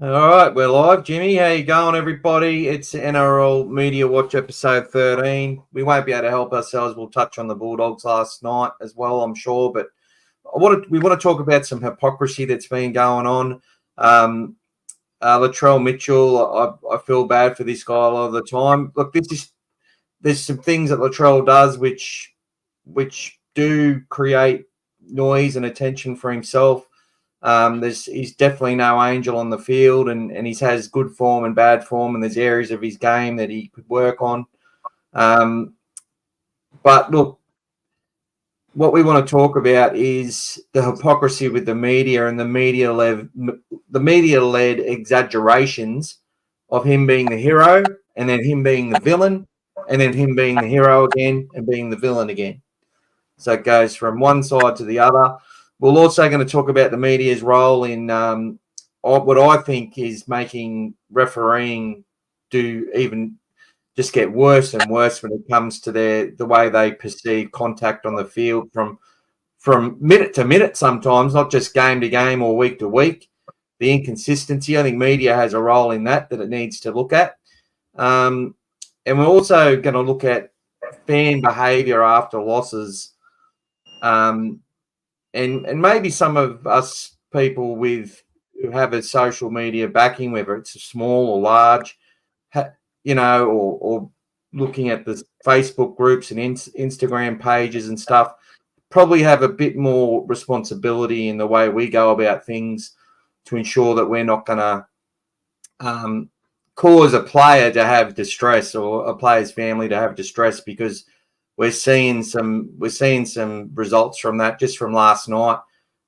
All right, we're live. Jimmy, how you going, everybody? It's NRL Media Watch episode 13. We won't be able to help ourselves. We'll touch on the Bulldogs last night as well, I'm sure. But we want to talk about some hypocrisy that's been going on. Latrell Mitchell, I feel bad for this guy a lot of the time. Look, there's some things that Latrell does which do create noise and attention for himself. He's definitely no angel on the field, and he has good form and bad form, and there's areas of his game that he could work on. But look, what we want to talk about is the hypocrisy with the media and the media-led exaggerations of him being the hero, and then him being the villain, and then him being the hero again and being the villain again. So it goes from one side to the other. We're also going to talk about the media's role in what I think is making refereeing do even just get worse and worse when it comes to the way they perceive contact on the field from minute to minute sometimes, not just game to game or week to week. The inconsistency, I think media has a role in that it needs to look at. And we're also going to look at fan behaviour after losses. And maybe some of us people who have a social media backing, whether it's small or large, or looking at the Facebook groups and Instagram pages and stuff, probably have a bit more responsibility in the way we go about things to ensure that we're not going to cause a player to have distress or a player's family to have distress, because we're seeing some results from that just from last night.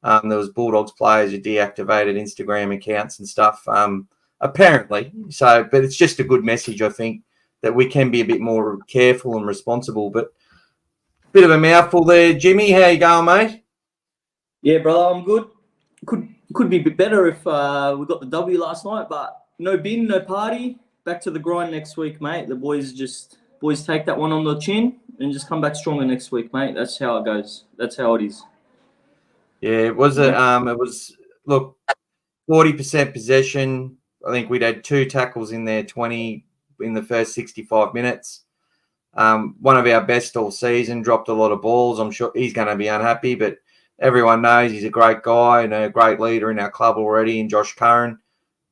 There was Bulldogs players who deactivated Instagram accounts and stuff, apparently. So, but it's just a good message, I think, that we can be a bit more careful and responsible. But a bit of a mouthful there. Jimmy, how you going, mate? Yeah, brother, I'm good. Could be a bit better if we got the W last night, but no bin, no party. Back to the grind next week, mate. The boys take that one on the chin and just come back stronger next week, mate. That's how it goes. That's how it is. Yeah, it was. Look, 40% possession. I think we'd had 2 tackles in there, 20 in the first 65 minutes. One of our best all season, dropped a lot of balls. I'm sure he's going to be unhappy, but everyone knows he's a great guy and a great leader in our club already, in Josh Curran.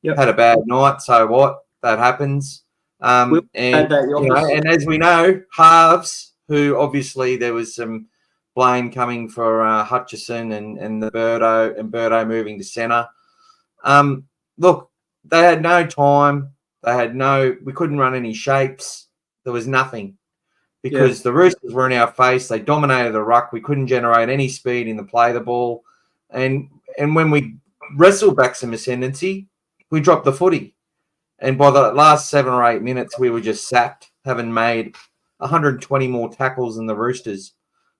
Yep. Had a bad night, so what? That happens. And as we know, halves, who obviously there was some blame coming for Hutchison and the Birdo moving to centre. Look, they had no time. We couldn't run any shapes. There was nothing because the Roosters were in our face. They dominated the ruck. We couldn't generate any speed in the play of the ball. And when we wrestled back some ascendancy, we dropped the footy. And by the last 7 or 8 minutes, we were just sacked, having made 120 more tackles than the Roosters.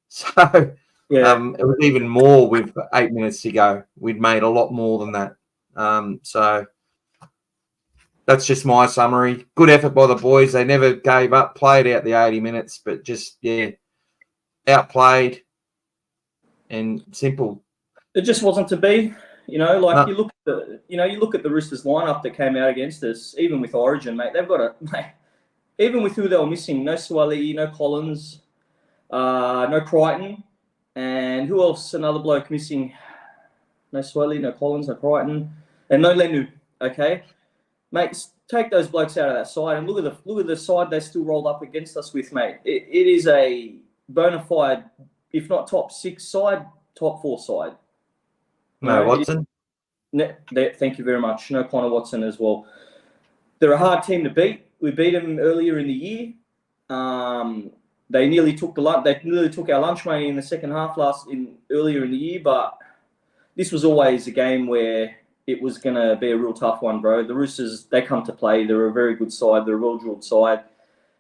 So it was even more with 8 minutes to go. We'd made a lot more than that. So that's just my summary. Good effort by the boys. They never gave up, played out the 80 minutes, but just, outplayed and simple. It just wasn't to be. You look at the Roosters lineup that came out against us, even with Origin, mate. They've got even with who they were missing, no Suaalii, no Collins, no Crichton, and who else? Another bloke missing. No Suaalii, no Collins, no Crichton, and no Lenui. Okay, mate, take those blokes out of that side and look at the side they still rolled up against us with, mate. It is a bona fide, if not top 6 side, top 4 side. No, Watson. Thank you very much. No Connor Watson as well. They're a hard team to beat. We beat them earlier in the year. They nearly took our lunch money in the second half earlier in the year, but this was always a game where it was going to be a real tough one, bro. The Roosters, they come to play. They're a very good side. They're a well-drilled side.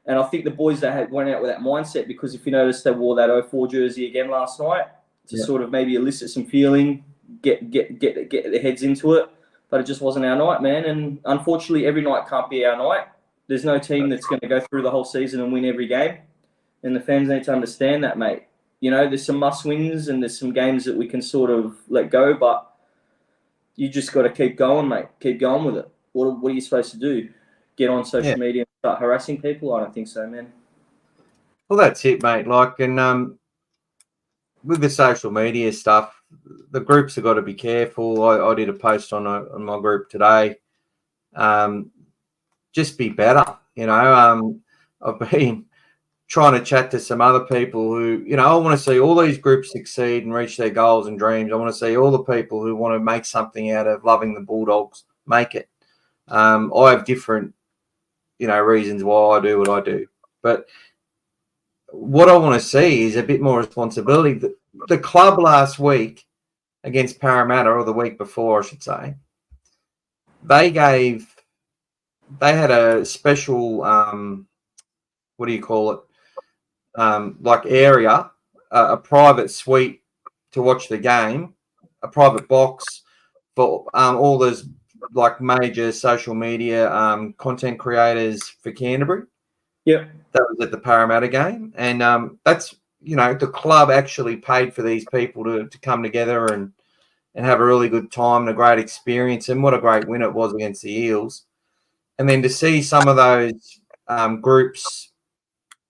And I think the boys went out with that mindset, because if you notice, they wore that 04 jersey again last night to sort of maybe elicit some feeling, get their heads into it. But it just wasn't our night, man. And unfortunately, every night can't be our night. There's no team that's going to go through the whole season and win every game. And the fans need to understand that, mate. There's some must-wins and there's some games that we can sort of let go. But, you just got to keep going, mate. Keep going with it. What are you supposed to do? Get on social media and start harassing people? I don't think so, man. Well, that's it, mate. Like, and with the social media stuff, the groups have got to be careful. I did a post on my group today. Just be better, you know. I've been trying to chat to some other people who, you know, I want to see all these groups succeed and reach their goals and dreams. I want to see all the people who want to make something out of loving the Bulldogs make it. I have different, you know, reasons why I do what I do, but what I want to see is a bit more responsibility. The club last week against Parramatta, or the week before, I should say, they had a special, what do you call it? Like area, a private suite to watch the game, a private box for all those like major social media content creators for Canterbury. Yeah, that was at the Parramatta game, and that's, you know, the club actually paid for these people to come together and have a really good time and a great experience. And what a great win it was against the Eels. And then to see some of those groups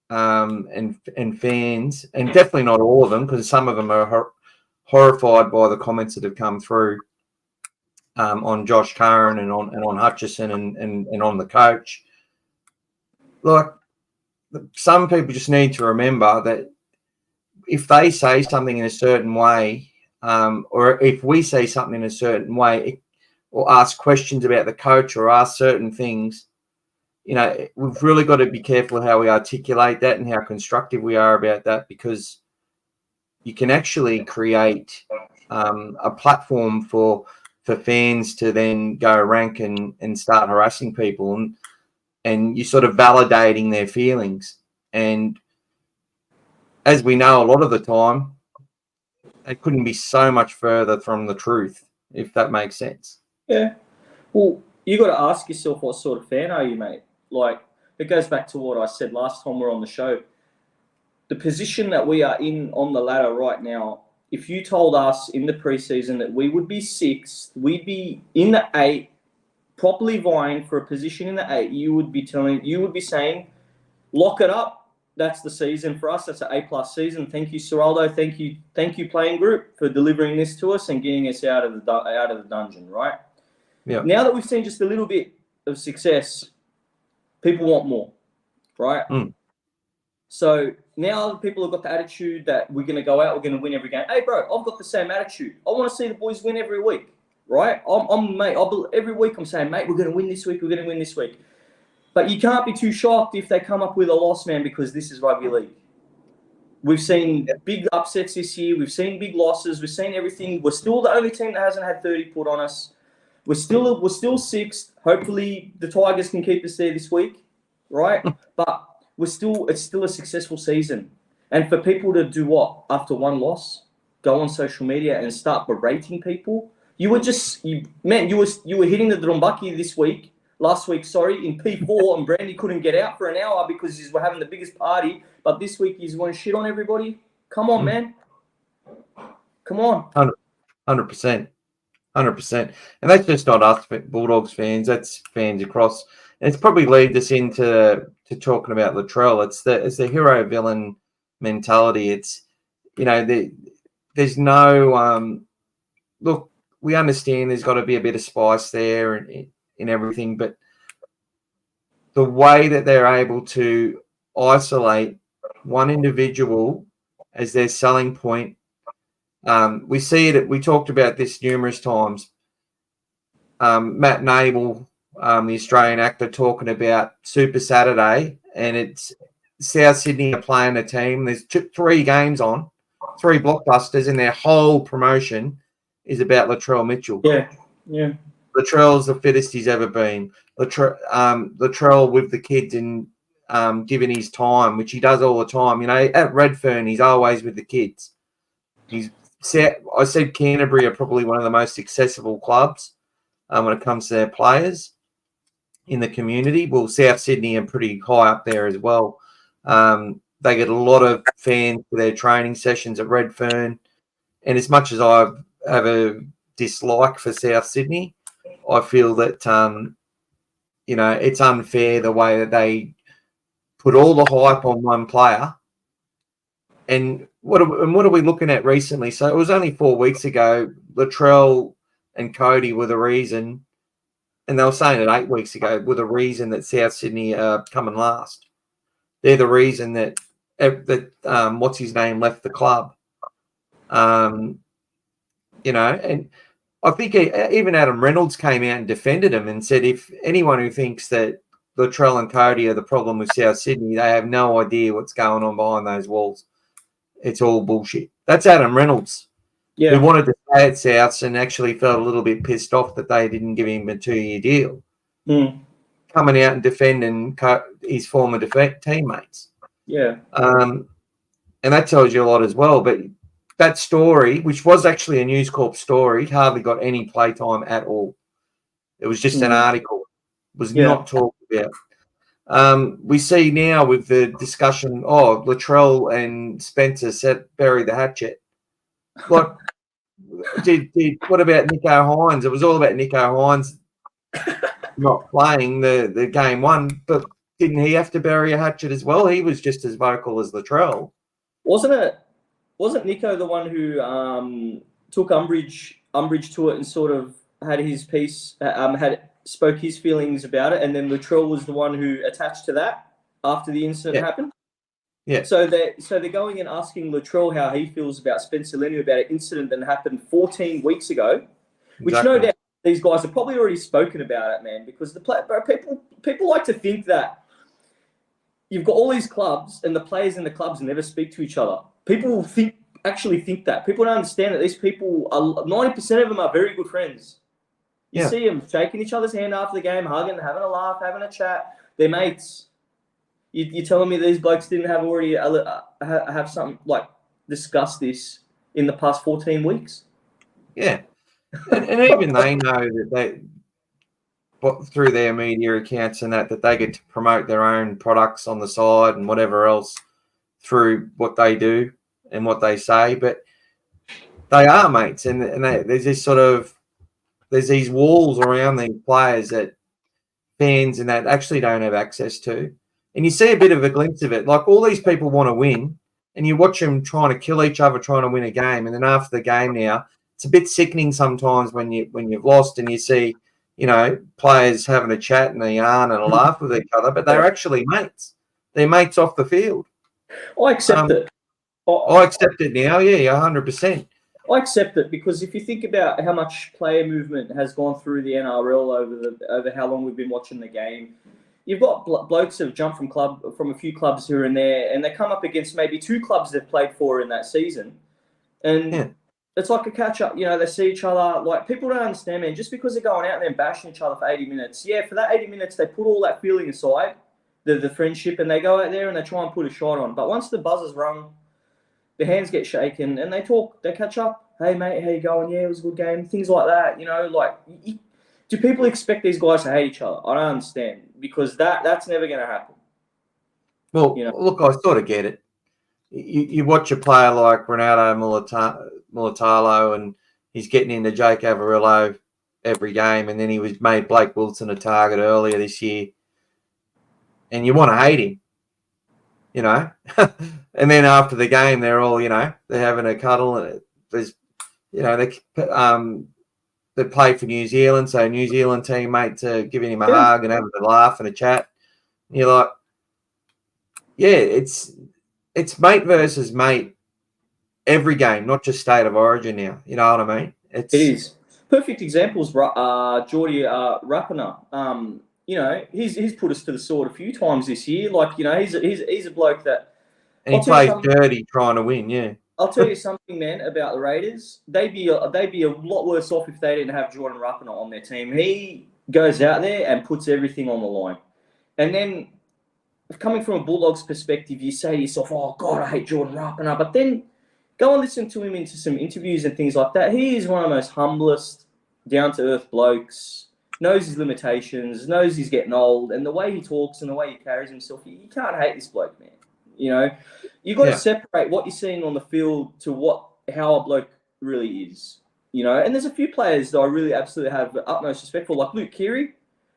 and fans, and definitely not all of them, because some of them are horrified by the comments that have come through on Josh Curran and on Hutchison and on the coach. Like, some people just need to remember that if they say something in a certain way, or if we say something in a certain way, or ask questions about the coach or ask certain things, you know, we've really got to be careful how we articulate that and how constructive we are about that, because you can actually create a platform for fans to then go rank and start harassing people, and you're sort of validating their feelings. And as we know, a lot of the time, it couldn't be so much further from the truth, if that makes sense. Yeah. Well, you got to ask yourself, what sort of fan are you, mate? Like, it goes back to what I said last time we were on the show. The position that we are in on the ladder right now, if you told us in the preseason that we would be 6th, we'd be in the 8, properly vying for a position in the 8, you would be saying, lock it up. That's the season for us. That's an A+ season. Thank you, Seraldo. Thank you, playing group, for delivering this to us and getting us out of the dungeon. Right. Yeah. Now that we've seen just a little bit of success, people want more. Right. So now people have got the attitude that we're going to go out, we're going to win every game. Hey, bro, I've got the same attitude. I want to see the boys win every week. Right. Every week I'm saying, mate, we're going to win this week. We're going to win this week. But you can't be too shocked if they come up with a loss, man, because this is rugby league. We've seen big upsets this year. We've seen big losses. We've seen everything. We're still the only team that hasn't had 30 put on us. We're still 6th. Hopefully the Tigers can keep us there this week, right? But it's still a successful season. And for people to do what after one loss? Go on social media and start berating people. You were hitting the Drumbaki last week, in P4, and Brandy couldn't get out for an hour because he's having the biggest party. But this week he's going to shit on everybody. Come on, man. Come on. 100%. 100%. And that's just not us Bulldogs fans. That's fans across. And it's probably lead us into talking about Latrell. It's the hero villain mentality. It's, you know, there's no look. We understand there's got to be a bit of spice there and everything, but the way that they're able to isolate one individual as their selling point, we see it. We talked about this numerous times. Matt Nable, the Australian actor, talking about Super Saturday, and it's South Sydney are playing a team. There's 3 games on, 3 blockbusters, and their whole promotion is about Latrell Mitchell. Yeah. Latrell's the fittest he's ever been. Latrell with the kids and giving his time, which he does all the time. You know, at Redfern, he's always with the kids. I said Canterbury are probably one of the most accessible clubs when it comes to their players in the community. Well, South Sydney are pretty high up there as well. They get a lot of fans for their training sessions at Redfern. And as much as I have a dislike for South Sydney. I feel that, it's unfair the way that they put all the hype on one player. And what are we looking at recently? So it was only 4 weeks ago, Latrell and Cody were the reason, and they were saying it 8 weeks ago, were the reason that South Sydney are coming last. They're the reason that what's his name left the club. And I think even Adam Reynolds came out and defended him and said, if anyone who thinks that Latrell and Cody are the problem with South Sydney, they have no idea what's going on behind those walls. It's all bullshit. That's Adam Reynolds, who wanted to stay at Souths and actually felt a little bit pissed off that they didn't give him a 2-year deal. Coming out and defending his former teammates. Yeah. And that tells you a lot as well. But that story, which was actually a News Corp story, hardly got any playtime at all. It was just an article. It was not talked about. We see now with the discussion, Latrell and Spencer bury the hatchet. What about Nico Hines? It was all about Nico Hines not playing the game one, but didn't he have to bury a hatchet as well? He was just as vocal as Latrell. Wasn't Nico the one who took umbrage to it and sort of had his piece, spoke his feelings about it, and then Latrell was the one who attached to that after the incident happened? Yeah. So they're going and asking Latrell how he feels about Spencer Lenui, about an incident that happened 14 weeks ago, which no doubt these guys have probably already spoken about it, man, because people like to think that you've got all these clubs and the players in the clubs never speak to each other. People actually think that. People don't understand that these people, 90% of them are very good friends. You see them shaking each other's hand after the game, hugging, having a laugh, having a chat. They're mates. You're telling me these blokes didn't have already have something like discuss this in the past 14 weeks? Yeah. And even they know that through their media accounts and that they get to promote their own products on the side and whatever else through what they do and what they say. But they are mates, and there's this there's these walls around these players that fans and that actually don't have access to. And you see a bit of a glimpse of it. Like, all these people want to win, and you watch them trying to kill each other, trying to win a game. And then after the game now, it's a bit sickening sometimes when you've lost and you see, players having a chat and a yarn and a laugh with each other, but they're actually mates. They're mates off the field. I accept it. I accept it now, 100%. I accept it because if you think about how much player movement has gone through the NRL over how long we've been watching the game, you've got blokes that have jumped from a few clubs here and there, and they come up against maybe 2 clubs they've played for in that season, and it's like a catch up. They see each other. Like, people don't understand, man. Just because they're going out there and bashing each other for 80 minutes, for that 80 minutes they put all that feeling aside, the friendship, and they go out there and they try and put a shot on. But once the buzzer's rung, their hands get shaken and they talk, they catch up. Hey, mate, how you going? Yeah, it was a good game. Things like that, do people expect these guys to hate each other? I don't understand, because that's never going to happen. Well, look, I sort of get it. You watch a player like Renato Mulatalo, and he's getting into Jake Averillo every game, and then he made Blake Wilson a target earlier this year, and you want to hate him. And then after the game, they're all, they're having a cuddle, and there's, they play for New Zealand, so New Zealand teammates are giving him a hug and having a laugh and a chat. And you're like, it's mate versus mate every game, not just state of origin now. You know what I mean? It is. Perfect examples, Geordie Rapana. He's put us to the sword a few times this year. Like, he's a bloke that... And he plays dirty trying to win, I'll tell you something, man, about the Raiders. They'd be a lot worse off if they didn't have Jordan Rapana on their team. He goes out there and puts everything on the line. And then, coming from a Bulldogs perspective, you say to yourself, oh, God, I hate Jordan Rapana. But then go and listen to him into some interviews and things like that. He is one of the most humblest, down-to-earth blokes, knows his limitations, knows he's getting old, and the way he talks and the way he carries himself, you can't hate this bloke, man. You've got to separate what you're seeing on the field to how a bloke really is. you know. And there's a few players that I really absolutely have the utmost respect for, like Luke Keary.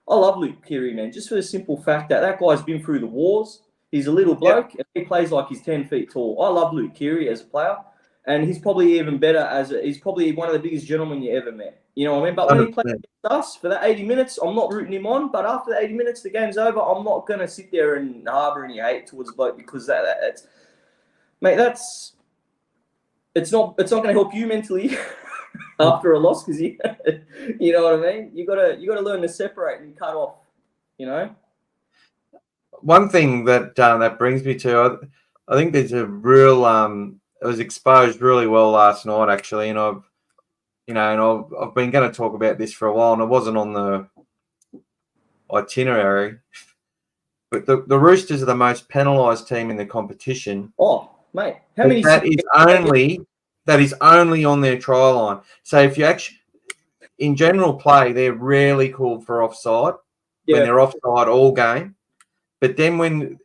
I love Luke Keary, man, just for the simple fact that that guy's been through the wars. He's a little bloke, and he plays like he's 10 feet tall. I love Luke Keary as a player, and he's probably even better he's probably one of the biggest gentlemen you ever met. You know what I mean? But when he plays against us for that 80 minutes, I'm not rooting him on. But after the 80 minutes, the game's over. I'm not going to sit there and harbour any hate towards the bloke because that's, mate, it's not going to help you mentally after a loss because you know what I mean. You got to learn to separate and cut off. You know. One thing that that brings me to, I think there's a real it was exposed really well last night actually, and I've been going to talk about this for a while, and it wasn't on the itinerary, but the Roosters are the most penalised team in the competition. Oh, mate, how many? That is only on their try line. So if you actually, in general play, they're rarely called for offside when they're offside all game. But then when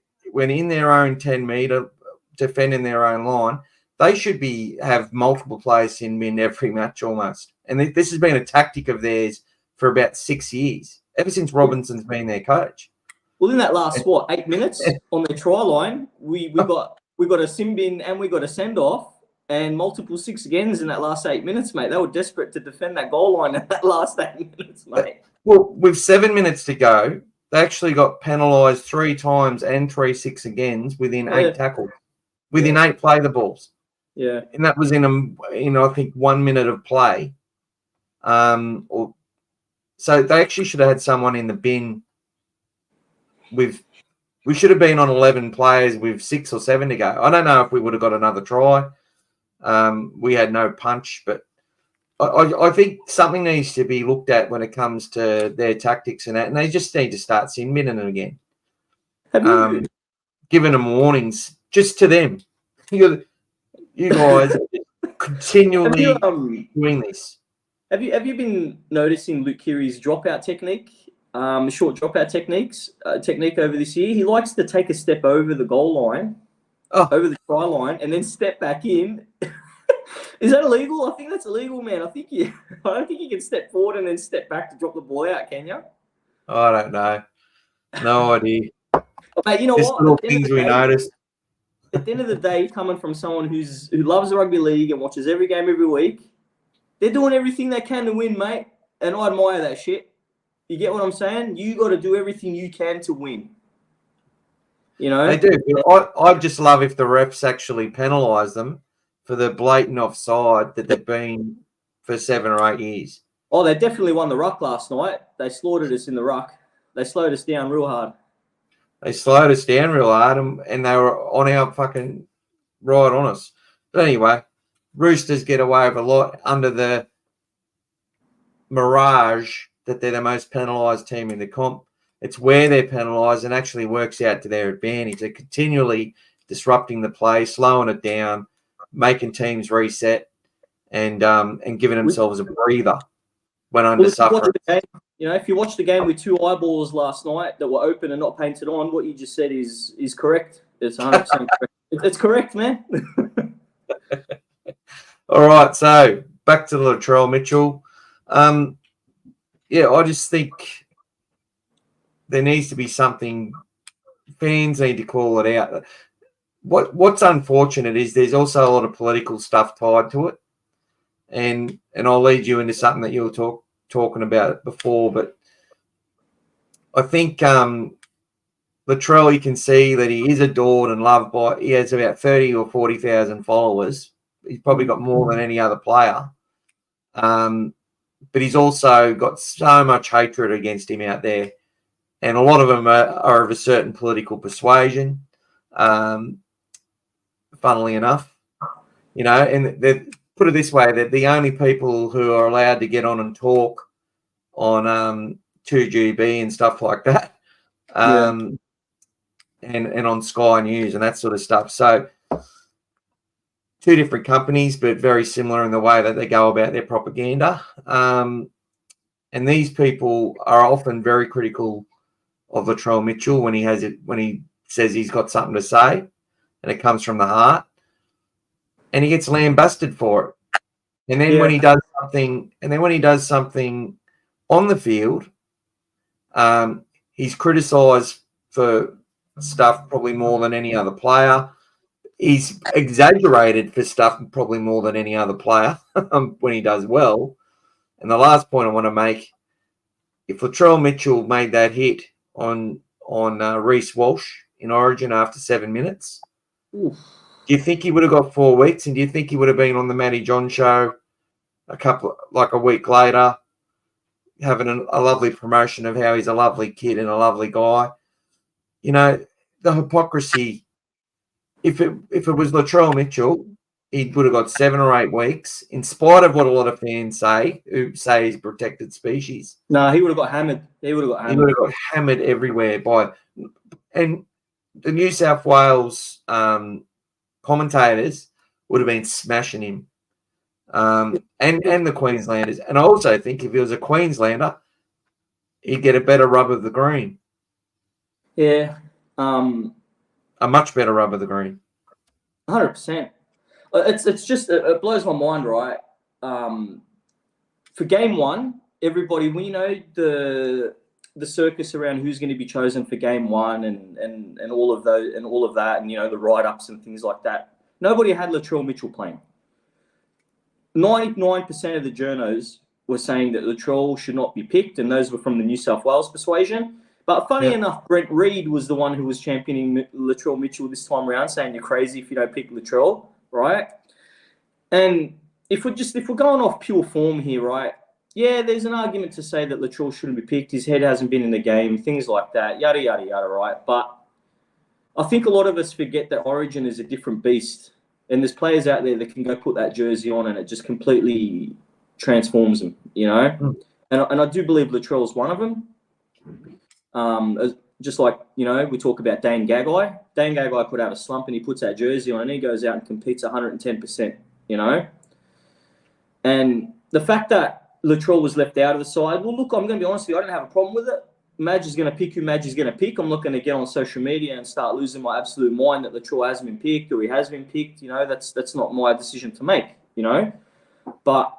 in their own 10-metre, defending their own line, they should have multiple players in min every match almost. And this has been a tactic of theirs for about 6 years, ever since Robinson's been their coach. Well, in that last 8 minutes on their try line, we got a sin bin and we got a send off and multiple 6 agains in that last 8 minutes, mate. They were desperate to defend that goal line in that last 8 minutes, mate. Well, with 7 minutes to go, they actually got penalised 3 times and 3 6 agains within 8 tackles, within 8 play the balls. Yeah, and that was in I think 1 minute of play. So they actually should have had someone in the bin. We should have been on 11 players with 6 or 7 to go. I don't know if we would have got another try. We had no punch, but I think something needs to be looked at when it comes to their tactics and that, and they just need to start sin binning it again. Have you giving them warnings just to them? You guys are continually doing this. Have you been noticing Luke Keary's dropout technique, short dropout technique over this year? He likes to take a step over the goal line, over the try line, and then step back in. Is that illegal? I think that's illegal, man. I don't think you can step forward and then step back to drop the ball out, can you? I don't know. No idea. Mate, you know just what? little things we noticed. At the end of the day, coming from someone who loves the rugby league and watches every game every week, they're doing everything they can to win, mate. And I admire that shit. You get what I'm saying? You got to do everything you can to win. You know? They do. I just love if the refs actually penalise them for the blatant offside that they've been for 7 or 8 years. Oh, they definitely won the ruck last night. They slaughtered us in the ruck. They slowed us down real hard. They slowed us down real hard, and they were on our fucking right on us. But anyway, Roosters get away with a lot under the mirage that they're the most penalised team in the comp. It's where they're penalised and actually works out to their advantage. They're continually disrupting the play, slowing it down, making teams reset, and giving themselves a breather when under suffering. You know, if you watch the game with 2 eyeballs last night that were open and not painted on, what you just said is correct. It's 100% correct. It's correct, man. All right, so back to Latrell Mitchell. I just think there needs to be something. Fans need to call it out. What's unfortunate is there's also a lot of political stuff tied to it, and I'll lead you into something that you were talking about before, but I think Latrell, you can see that he is adored and loved by. He has about 30 or 40,000 followers. He's probably got more than any other player, but he's also got so much hatred against him out there, and a lot of them are of a certain political persuasion. Funnily enough, you know, and they put it this way: they're the only people who are allowed to get on and talk on 2GB and stuff like that, and on Sky News and that sort of stuff. So 2 different companies, but very similar in the way that they go about their propaganda. And these people are often very critical of Latrell Mitchell when he says he's got something to say, and it comes from the heart, and he gets lambasted for it. And then when he does something, and then when he does something on the field, he's criticised for stuff probably more than any other player. He's exaggerated for stuff probably more than any other player when he does well. And the last point I want to make, if Latrell Mitchell made that hit on Reece Walsh in Origin after 7 minutes, do you think he would have got 4 weeks? And do you think he would have been on the Matty John show a week later, having a lovely promotion of how he's a lovely kid and a lovely guy? You know, the hypocrisy. If it was Latrell Mitchell, he would have got 7 or 8 weeks, in spite of what a lot of fans say, who say he's a protected species. No, he would have got hammered. He would have got hammered everywhere and the New South Wales commentators would have been smashing him, and the Queenslanders. And I also think if he was a Queenslander, he'd get a better rub of the green. Yeah. A much better rub of the green. 100%. It's just, it blows my mind, right? For game one, everybody, when you know the circus around who's going to be chosen for game one and all of those and all of that, and you know the write-ups and things like that, nobody had Latrell Mitchell playing. 99% of the journos were saying that Latrell should not be picked, and those were from the New South Wales persuasion. But funny enough, Brent Reed was the one who was championing Latrell Mitchell this time around, saying you're crazy if you don't pick Latrell, right? And if we're going off pure form here, right? Yeah, there's an argument to say that Latrell shouldn't be picked. His head hasn't been in the game, things like that, yada, yada, yada, right? But I think a lot of us forget that Origin is a different beast. And there's players out there that can go put that jersey on and it just completely transforms them, you know? And I do believe Latrell's one of them. Just like, you know, we talk about Dane Gagai. Dane Gagai put out a slump and he puts that jersey on and he goes out and competes 110%, you know? And the fact that Latrell was left out of the side, well, look, I'm going to be honest with you, I don't have a problem with it. Madge is going to pick who Madge is going to pick. I'm not going to get on social media and start losing my absolute mind that Latrell hasn't been picked or he has been picked. You know, that's not my decision to make, you know? But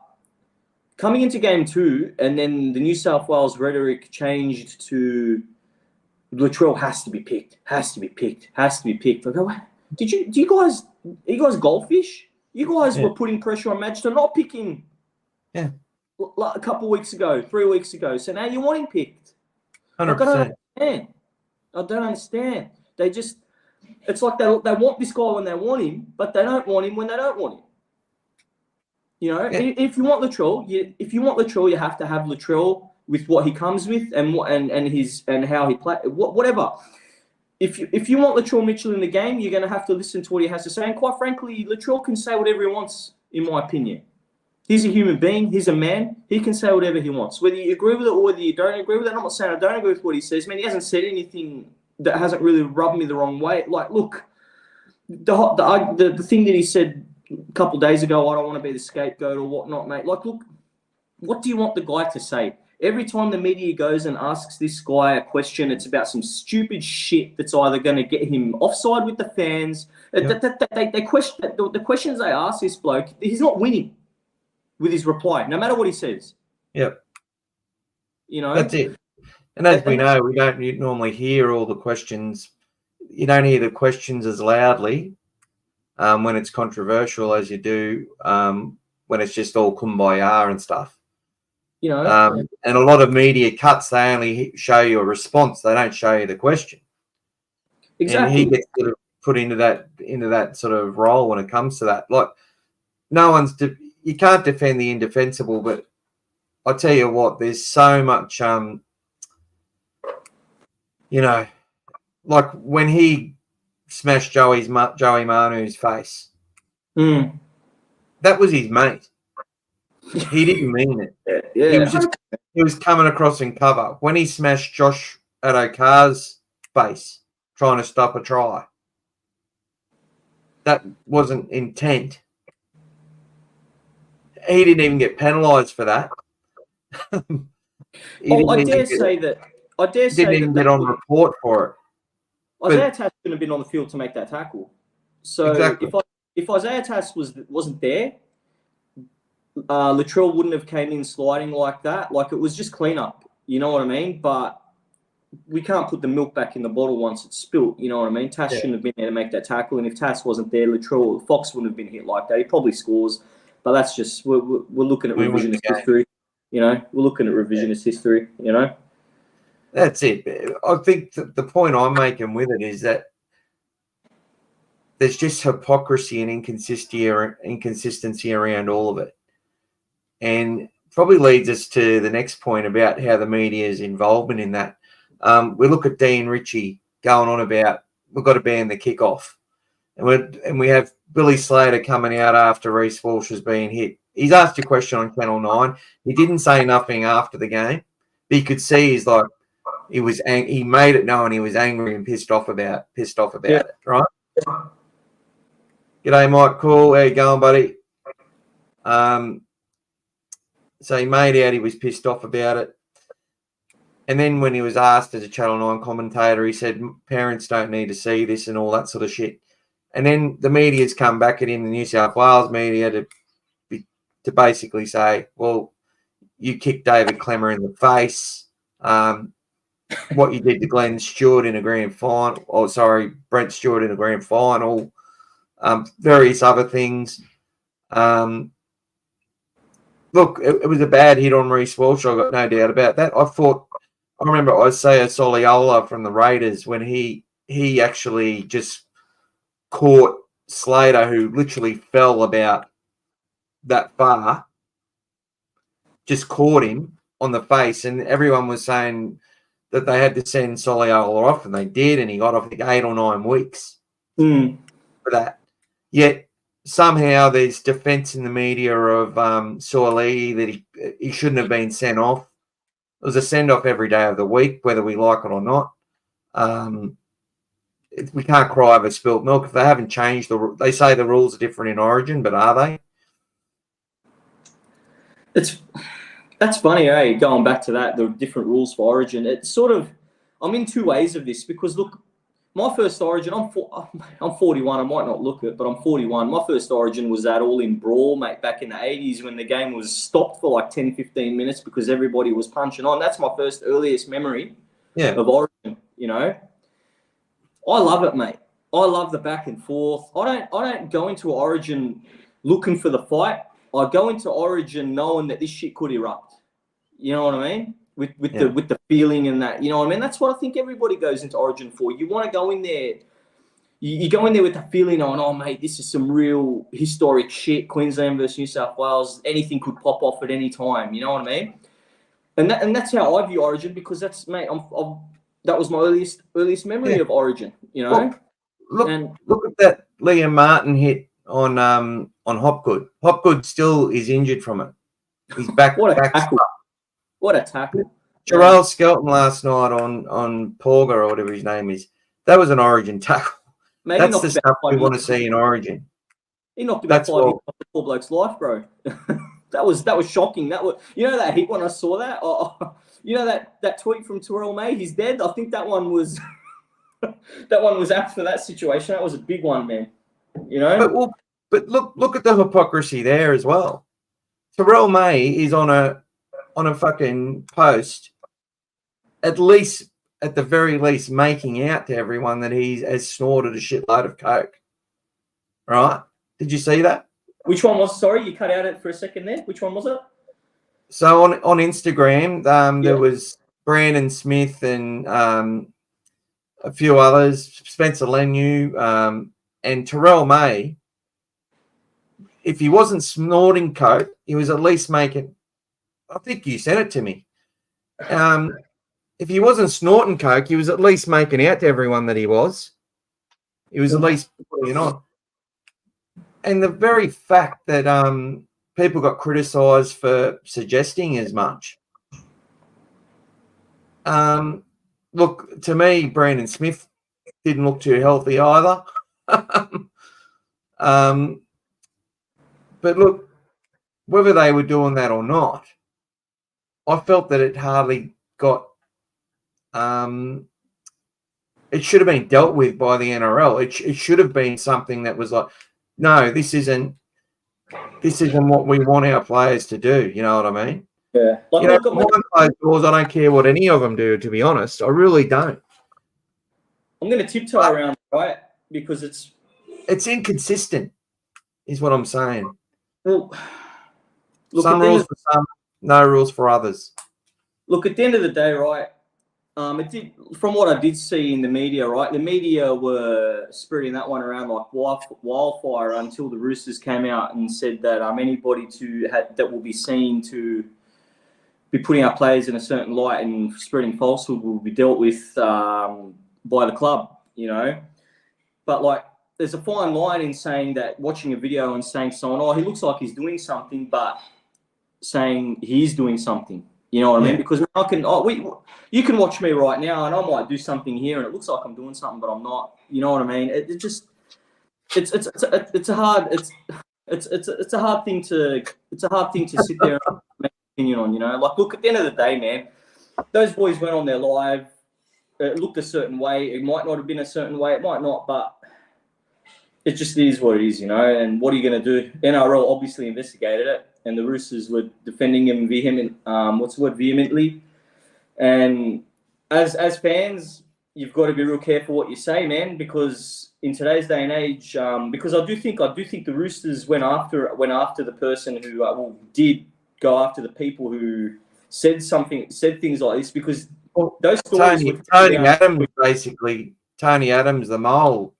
coming into game two, and then the New South Wales rhetoric changed to Latrell has to be picked, has to be picked, has to be picked. I go, are you guys goldfish? You guys were putting pressure on Madge to not pick him a couple of weeks ago, 3 weeks ago. So now you want him picked. 100%. I don't understand. They just, it's like they want this guy when they want him, but they don't want him when they don't want him. You know, if you want Latrell, you have to have Latrell with what he comes with and how he plays, whatever. If you want Latrell Mitchell in the game, you're going to have to listen to what he has to say. And quite frankly, Latrell can say whatever he wants, in my opinion. He's a human being. He's a man. He can say whatever he wants. Whether you agree with it or whether you don't agree with it, I'm not saying I don't agree with what he says. Man, he hasn't said anything that hasn't really rubbed me the wrong way. Like, look, the thing that he said a couple of days ago, I don't want to be the scapegoat or whatnot, mate. Like, look, what do you want the guy to say? Every time the media goes and asks this guy a question, it's about some stupid shit that's either going to get him offside with the fans. The questions they ask this bloke, he's not winning with his reply, no matter what he says. Yep. You know? That's it. And as we know, we don't normally hear all the questions. You don't hear the questions as loudly when it's controversial as you do when it's just all kumbaya and stuff. You know, and a lot of media cuts, they only show you a response. They don't show you the question. Exactly. And he gets sort of put into that sort of role when it comes to that. Like, you can't defend the indefensible, but I tell you what, there's so much, you know, like when he smashed Joey Manu's face, that was his mate. He didn't mean it. Yeah. He was coming across in cover. When he smashed Josh Addo-Carr's face trying to stop a try, that wasn't intent. He didn't even get penalised for that. I dare say that. Didn't even get on report for it. Isaiah Tass shouldn't have been on the field to make that tackle. So exactly. if Isaiah Tass wasn't there, Latrell wouldn't have came in sliding like that. Like, it was just cleanup. You know what I mean? But we can't put the milk back in the bottle once it's spilt. You know what I mean? Tass shouldn't have been there to make that tackle. And if Tass wasn't there, Latrell, Fox wouldn't have been hit like that. He probably scores. But that's just, we're looking at revisionist history. You know, we're looking at revisionist history, you know? That's it. I think the point I'm making with it is that there's just hypocrisy and inconsistency around all of it. And probably leads us to the next point about how the media's involvement in that. We look at Dean Ritchie going on about we've got to ban the kickoff. And we have Billy Slater coming out after Reece Walsh has been hit. He's asked a question on Channel 9. He didn't say nothing after the game. But you could see he's like, he made it known he was angry and pissed off about it, right? G'day, Mike. Cool. How you going, buddy? So he made out he was pissed off about it. And then when he was asked as a Channel 9 commentator, he said parents don't need to see this and all that sort of shit. And then the media's come back at him, the New South Wales media, to basically say, well, you kicked David Clemmer in the face. What you did to Brent Stewart in a grand final, various other things. Look, it was a bad hit on Reece Walsh. I got no doubt about that. I remember Isaiah Soliola from the Raiders when he actually just caught Slater, who literally fell about that far, just caught him on the face, and everyone was saying that they had to send Soliola off, and they did, and he got off like 8 or 9 weeks for that. Yet somehow there's defence in the media of Soilii that he shouldn't have been sent off. It was a send-off every day of the week, whether we like it or not. We can't cry over spilt milk. If they haven't changed, they say the rules are different in Origin, but are they? That's funny, eh? Going back to that, the different rules for Origin. It's sort of, I'm in two ways of this because, look, my first Origin, I'm 41. I might not look it, but I'm 41. My first Origin was that all-in brawl, mate, back in the 80s when the game was stopped for like 10, 15 minutes because everybody was punching on. That's my first earliest memory of Origin, you know. I love it, mate. I love the back and forth. I don't go into Origin looking for the fight. I go into Origin knowing that this shit could erupt. You know what I mean? With the feeling and that. You know what I mean? That's what I think everybody goes into Origin for. You want to go in there. You go in there with the feeling on, oh, mate, this is some real historic shit. Queensland versus New South Wales. Anything could pop off at any time. You know what I mean? And that's how I view Origin because that's, mate, that was my earliest memory of Origin. You know? Look at that Liam Martin hit on Hopgood. Hopgood still is injured from it. He's back. What a tackle! What a tackle! Jarrell Skelton last night on Porga or whatever his name is. That was an Origin tackle. Maybe that's the stuff we want to see in Origin. He knocked about 5 years off the poor bloke's life, bro. that was shocking. That was, you know, that hit when I saw that. You know that tweet from Terrell May, he's dead. I think that one was that one was apt for that situation. That was a big one, man. You know. But look at the hypocrisy there as well. Terrell May is on a fucking post, at the very least, making out to everyone that he has snorted a shitload of coke. Right? Did you see that? Which one was? Sorry, you cut out it for a second there. Which one was it? So on Instagram, there was Brandon Smith and a few others, Spencer Lenui, and Terrell May. If he wasn't snorting coke, he was at least making. I think you sent it to me. If he wasn't snorting coke, he was at least making out to everyone that he was. He was at least putting it on. And the very fact that people got criticised for suggesting as much. Look, to me, Brandon Smith didn't look too healthy either. But look, whether they were doing that or not, I felt that it hardly got. It should have been dealt with by the NRL. It should have been something that was like, no, this isn't. this isn't what we want our players to do. You know what I mean? Yeah. Like, you know, behind closed doors, I don't care what any of them do, to be honest. I really don't. I'm going to tiptoe around, right? Because it's inconsistent, is what I'm saying. Well, look, some rules for some, no rules for others. Look, at the end of the day, right? It did, from what I did see in the media, right? The media were spreading that one around like wildfire until the Roosters came out and said that anybody that will be seen to be putting our players in a certain light and spreading falsehood will be dealt with by the club, you know. But like, there's a fine line in saying that, watching a video and saying someone, oh, he looks like he's doing something, but saying he's doing something. You know what I mean? Because you can watch me right now, and I might do something here, and it looks like I'm doing something, but I'm not. You know what I mean? It's a hard thing to sit there and make an opinion on. You know, like, look, at the end of the day, man, those boys went on their live. It looked a certain way. It might not have been a certain way. It might not, but it just is what it is, you know. And what are you going to do? NRL obviously investigated it, and the Roosters were defending him vehemently. And as fans, you've got to be real careful what you say, man, because in today's day and age, because I do think the Roosters went after the person who did go after the people who said things like this, because those stories. Tony Adams, the mole.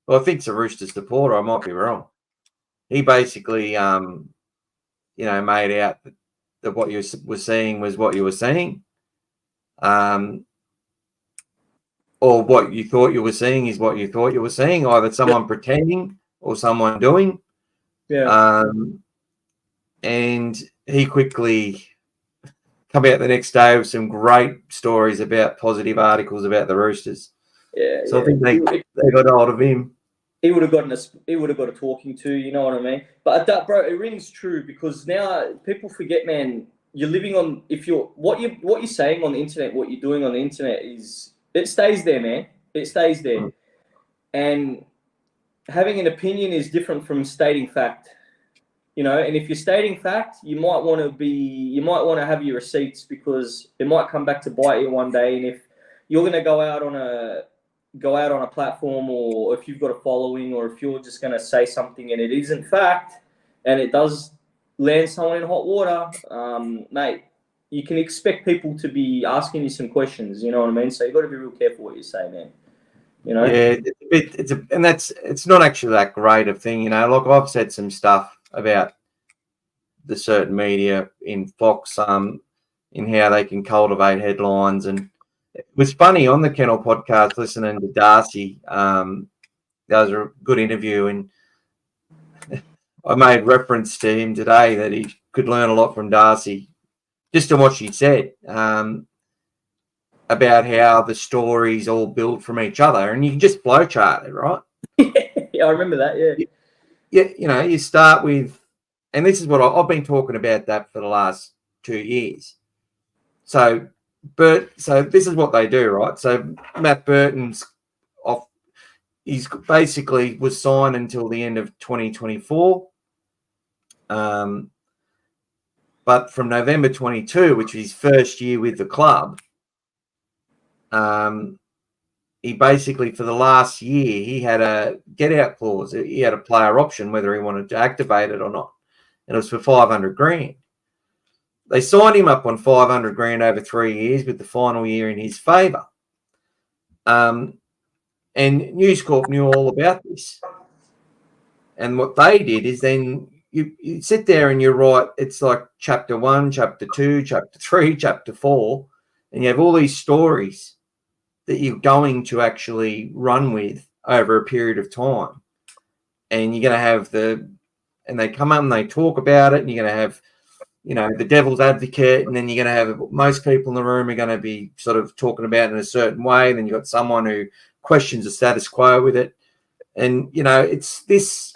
Well, I think it's a Roosters supporter. I might be wrong. He basically, made out that what you were seeing was what you were seeing, or what you thought you were seeing is what you thought you were seeing. Either someone pretending or someone doing. Yeah. And he quickly come out the next day with some great stories about positive articles about the Roosters. Yeah. So I think they got hold of him. He would have got a talking to, you know what I mean? But that, bro, it rings true, because now people forget, man. You're living on, what you're saying on the internet, what you're doing on the internet it stays there, man. It stays there. And having an opinion is different from stating fact, you know. And if you're stating fact, you might want to have your receipts, because it might come back to bite you one day. And if you're going to go out on a platform, or if you've got a following, or if you're just going to say something and it isn't fact, and it does land someone in hot water, mate, you can expect people to be asking you some questions. You know what I mean? So you've got to be real careful what you say, man. You know? Yeah, it's not actually that great a thing, you know. Like, I've said some stuff about the certain media in Fox, in how they can cultivate headlines. And it was funny on the Kennel podcast listening to Darcy. That was a good interview, and I made reference to him today that he could learn a lot from Darcy, just on what she said about how the stories all build from each other, and you can just flowchart it, right? Yeah, I remember that. Yeah. Yeah, you know, you start with, and this is what I've been talking about that for the last 2 years. So this is what they do, right? So Matt Burton's off. He's basically was signed until the end of 2024. But from November 22, which is his first year with the club, he basically, for the last year, he had a get-out clause. He had a player option whether he wanted to activate it or not, and it was for $500,000. They signed him up on $500,000 over 3 years, with the final year in his favour. And News Corp knew all about this. And what they did is then you sit there and you write, it's like chapter 1, chapter 2, chapter 3, chapter 4, and you have all these stories that you're going to actually run with over a period of time. And you're going to have and they come up and they talk about it, and you're going to have, you know, the devil's advocate, and then you're going to have most people in the room are going to be sort of talking about it in a certain way. And then you've got someone who questions the status quo with it. And, you know, it's this,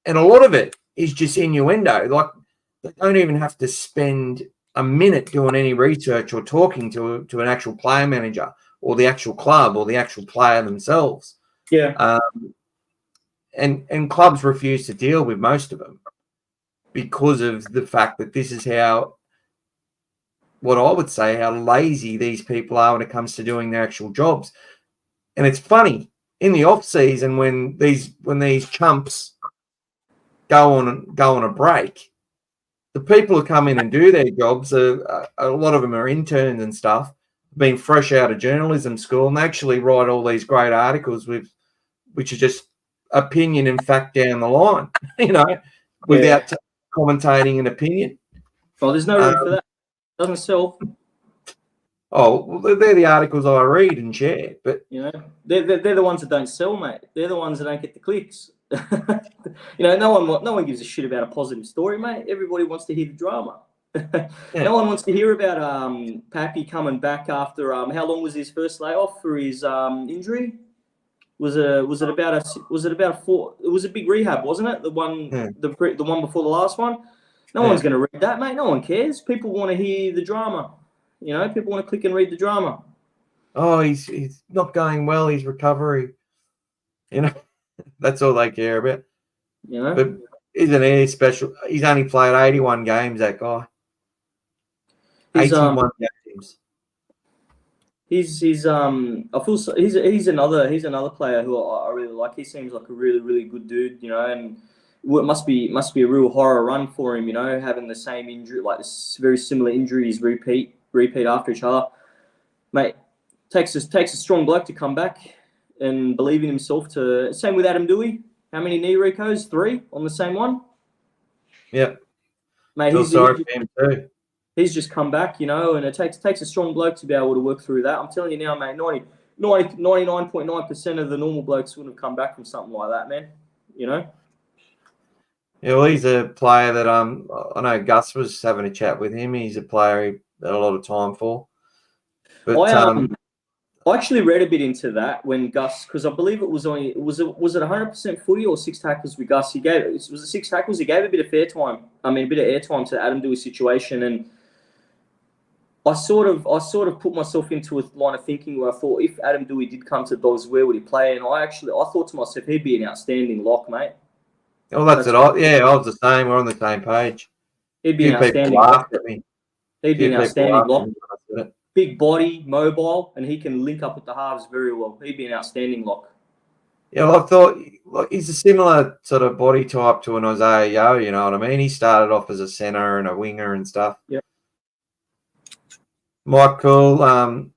and a lot of it is just innuendo. Like, they don't even have to spend a minute doing any research or talking to an actual player manager or the actual club or the actual player themselves. Yeah. And clubs refuse to deal with most of them. because of the fact that this is how, what I would say, how lazy these people are when it comes to doing their actual jobs. And it's funny, in the off season when these chumps go on a break, the people who come in and do their jobs a lot of them are interns and stuff, being fresh out of journalism school, and they actually write all these great articles which are just opinion and fact down the line, without commentating an opinion. Well, there's no room for that. It doesn't sell. Oh, well, they're the articles I read and share, but they're the ones that don't sell, mate. They're the ones that don't get the clicks. No one gives a shit about a positive story, mate. Everybody wants to hear the drama. No one wants to hear about Pappy coming back after how long was his first layoff for his injury? Was it about 4? It was a big rehab, wasn't it? The one the one before the last one. No one's going to read that, mate. No one cares. People want to hear the drama. People want to click and read the drama. Oh, he's not going well. His recovery. That's all they care about. But isn't he special? He's only played 81 games. That guy. 81 games. He's another player who I really like. He seems like a really, really good dude. And it must be a real horror run for him. Having the same injury, like this very similar injuries repeat after each other. Mate, takes a strong bloke to come back and believe in himself. Same with Adam Dewey. How many knee recos? 3 on the same one. Yeah, mate. He's just come back, and it takes a strong bloke to be able to work through that. I'm telling you now, mate. 99.9% of the normal blokes wouldn't have come back from something like that, man. Yeah, well, he's a player that I know Gus was having a chat with him. He's a player he had a lot of time for. But I actually read a bit into that when Gus, because I believe it was only was it 100% footy or 6 tackles with Gus. It was 6 tackles. He gave a bit of airtime to Adam Dewey's situation, and I sort of put myself into a line of thinking where I thought if Adam Dewey did come to the Dogs, where would he play? And I thought to myself, he'd be an outstanding lock, mate. Oh, that's it. I was the same. We're on the same page. He'd be an outstanding lock. He'd be an outstanding lock. Big body, mobile, and he can link up with the halves very well. He'd be an outstanding lock. Yeah, well, I thought he's a similar sort of body type to an Isaiah Yeo, you know what I mean? He started off as a centre and a winger and stuff. Yeah. Michael,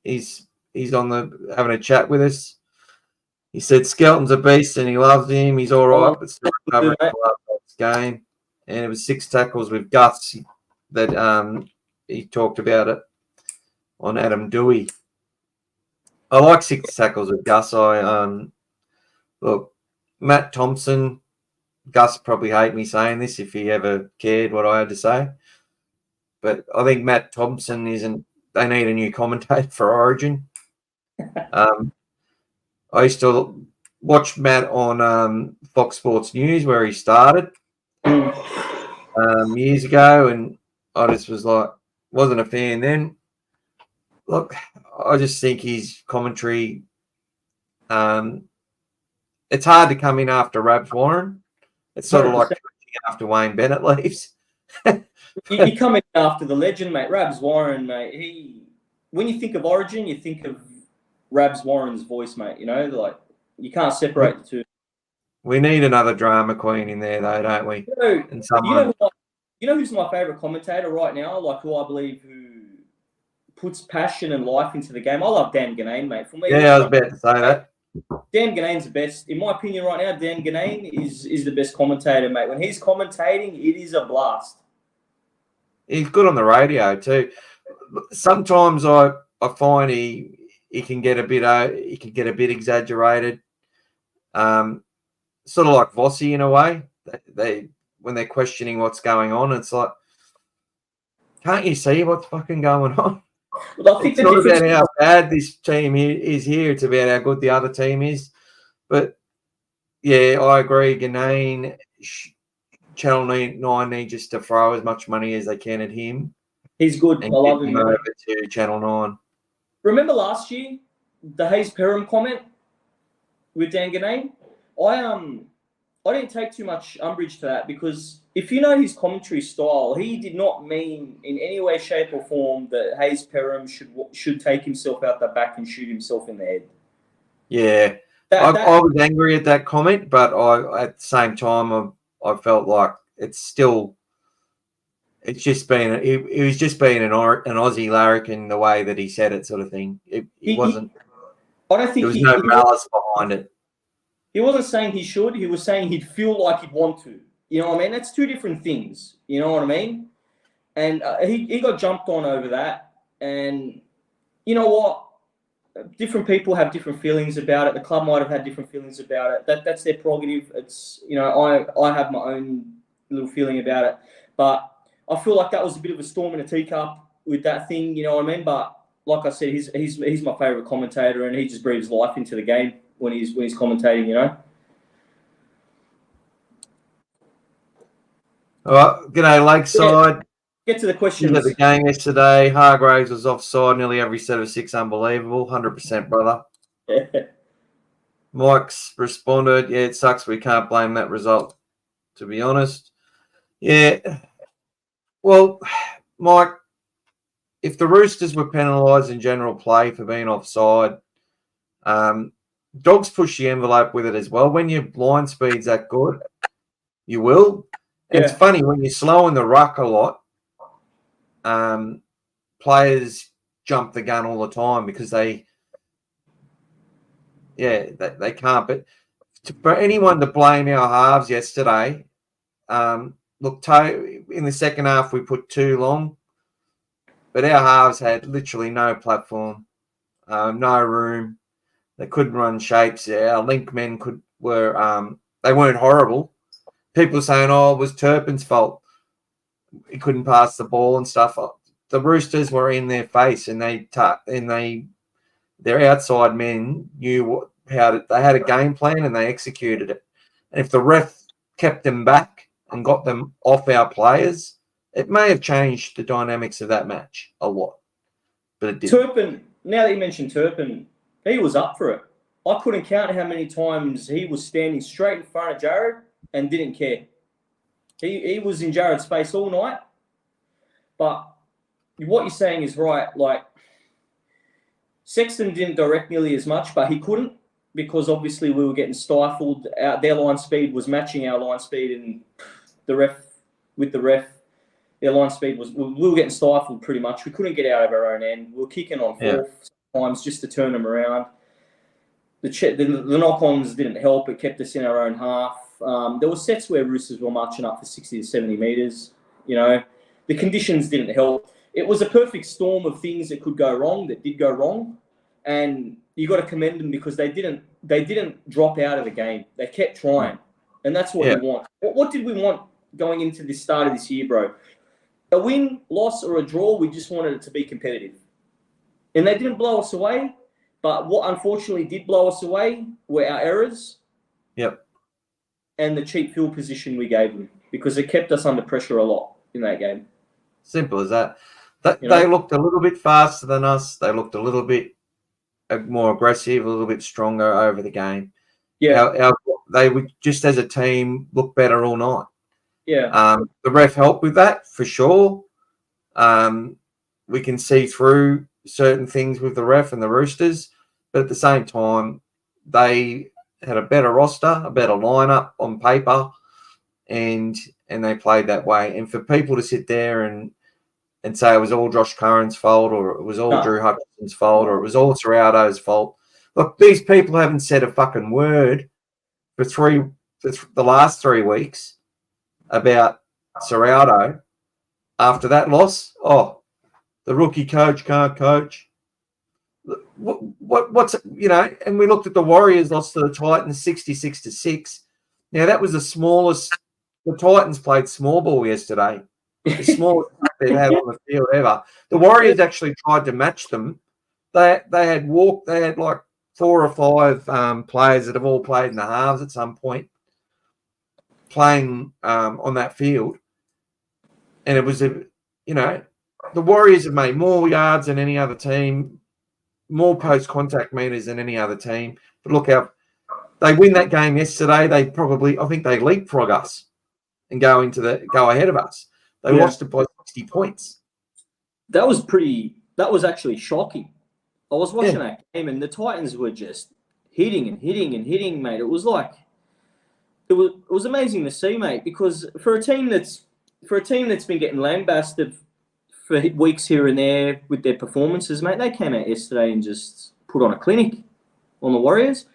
he's on having a chat with us. He said Skelton's a beast and he loves him. He's all right, but still recovering the last game. And it was 6 tackles with Gus that he talked about it on Adam Dewey. I like 6 tackles with Gus. Look, Matt Thompson, Gus probably hate me saying this if he ever cared what I had to say. But I think Matt Thompson they need a new commentator for Origin. I used to watch Matt on Fox Sports News where he started years ago, and I just was like, wasn't a fan then. Look, I just think his commentary, it's hard to come in after Rabs Warren. It's sort of like after Wayne Bennett leaves. You come in after the legend, mate. Rabs Warren, mate. When you think of Origin, you think of Rabs Warren's voice, mate. Like you can't separate the two. We need another drama queen in there, though, don't we? You know who's my favourite commentator right now? Like who I believe who puts passion and life into the game. I love Dan Ganane, mate. For me, yeah, I was about to say that. Dan Ganane's the best. In my opinion right now, Dan Ganane is the best commentator, mate. When he's commentating, it is a blast. He's good on the radio too. Sometimes I find he can get a bit exaggerated. Sort of like Vossi in a way. When they're questioning what's going on, it's like, can't you see what's fucking going on? Well, I think it's not about how bad this team is here. It's about how good the other team is. But, yeah, I agree. Ganane, Channel 9 need just to throw as much money as they can at him. He's good. I love him. Over to Channel 9. Remember last year, the Hayes Perham comment with Dan Ganane? I didn't take too much umbrage to that, because if you know his commentary style, he did not mean in any way, shape, or form that Hayes Perham should take himself out the back and shoot himself in the head. Yeah, I was angry at that comment, but at the same time, I felt like it's just been it was just being an Aussie larrikin the way that he said it, sort of thing. It wasn't. I don't think there was no malice behind it. He wasn't saying he should. He was saying he'd feel like he'd want to. You know what I mean? That's two different things. You know what I mean? And he got jumped on over that. And you know what? Different people have different feelings about it. The club might have had different feelings about it. That's their prerogative. It's, you know, I have my own little feeling about it. But I feel like that was a bit of a storm in a teacup with that thing. You know what I mean? But like I said, he's my favourite commentator, and he just breathes life into the game when he's commentating, you know. All right, g'day Lakeside. Yeah. Get to the questions. At the game yesterday, Hargraves was offside nearly every set of 6. Unbelievable, 100%, brother. Yeah. Mike's responded, yeah, it sucks. We can't blame that result, to be honest. Yeah. Well, Mike, if the Roosters were penalised in general play for being offside, Dogs push the envelope with it as well. When your line speed's that good, you will. And It's funny, when you're slow in the ruck a lot, players jump the gun all the time because they can't. But for anyone to blame our halves yesterday, look, in the second half we put 2 long, but our halves had literally no platform, no room. They couldn't run shapes. Our link men they weren't horrible. People saying, "Oh, it was Turpin's fault. He couldn't pass the ball and stuff." The Roosters were in their face, and their outside men knew they had a game plan and they executed it. And if the ref kept them back and got them off our players, it may have changed the dynamics of that match a lot. But it didn't. Turpin, now that you mentioned Turpin, he was up for it. I couldn't count how many times he was standing straight in front of Jared and didn't care. He was in Jared's face all night. But what you're saying is right. Like, Sexton didn't direct nearly as much, but he couldn't, because obviously we were getting stifled. Their line speed was matching our line speed, and the ref, their line speed was, we were getting stifled pretty much. We couldn't get out of our own end. We were kicking on fourth times just to turn them around. The knock-ons didn't help. It kept us in our own half. There were sets where Roosters were marching up for 60 to 70 metres. You know, the conditions didn't help. It was a perfect storm of things that could go wrong, that did go wrong, and you got to commend them, because they didn't drop out of the game. They kept trying, and that's what we want. What did we want going into the start of this year, bro? A win, loss, or a draw? We just wanted it to be competitive, and they didn't blow us away. But what unfortunately did blow us away were our errors. Yep. And the cheap field position we gave them, because it kept us under pressure a lot in that game. Simple as that. They looked a little bit faster than us. They looked a little bit more aggressive, a little bit stronger over the game. Yeah. They would, just as a team, look better all night. Yeah. The ref helped with that for sure. We can see through certain things with the ref and the Roosters, but at the same time, they had a better roster, a better lineup on paper, and they played that way. And for people to sit there and say it was all Josh Curran's fault, or it was all Drew Hutchinson's fault, or it was all Serrato's fault. Look, these people haven't said a fucking word for the last 3 weeks about Serrato after that loss. Oh, the rookie coach can't coach. What's, you know? And we looked at the Warriors lost to the Titans 66-6. Now that was the smallest. The Titans played small ball yesterday. The smallest they've had on the field ever. The Warriors actually tried to match them. They had like 4 or 5 players that have all played in the halves at some point playing on that field, and it was the Warriors have made more yards than any other team, more post-contact meters than any other team. But look, they win that game yesterday, I think they leapfrog us and go ahead of us. They lost it by 60 points. That was actually shocking. I was watching that game and the Titans were just hitting and hitting and hitting, mate. It was amazing to see, mate, because for a team that's been getting lambasted for weeks here and there with their performances, mate, they came out yesterday and just put on a clinic on the Warriors.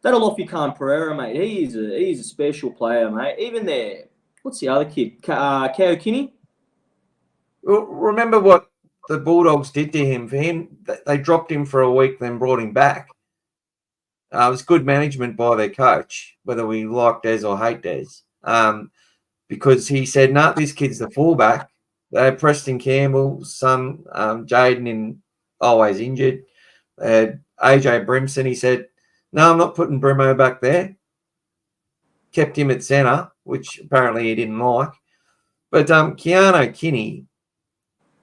That Alofi Khan Pereira, mate, he's a special player, mate. Even there, what's the other kid? Kao Kinney? Well, remember what the Bulldogs did to him. For him, they dropped him for a week, then brought him back. It was good management by their coach, whether we like Des or hate Des, because he said, "No, this kid's the fullback." They had Preston Campbell's son, Jaden, always injured. They had AJ Brimson. He said, "No, I'm not putting Brimo back there." Kept him at centre, which apparently he didn't like. But Keanu Kinney,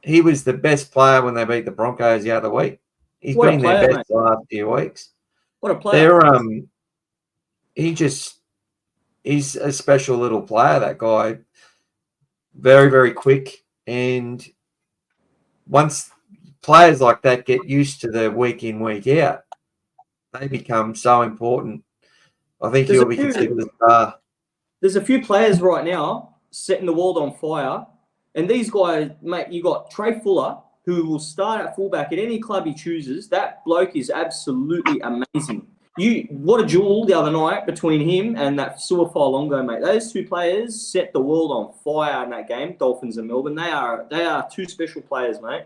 he was the best player when they beat the Broncos the other week. He's been their best the last few weeks. What a player! He's a special little player. That guy, very, very quick, and once players like that get used to the week in, week out, they become so important. I think he'll be considered a star. There's a few players right now setting the world on fire, and these guys, mate, you got Trey Fuller, who will start at fullback at any club he chooses. That bloke is absolutely amazing. What a duel the other night between him and that Suafa-Longo, mate. Those two players set the world on fire in that game, Dolphins and Melbourne. They are two special players, mate.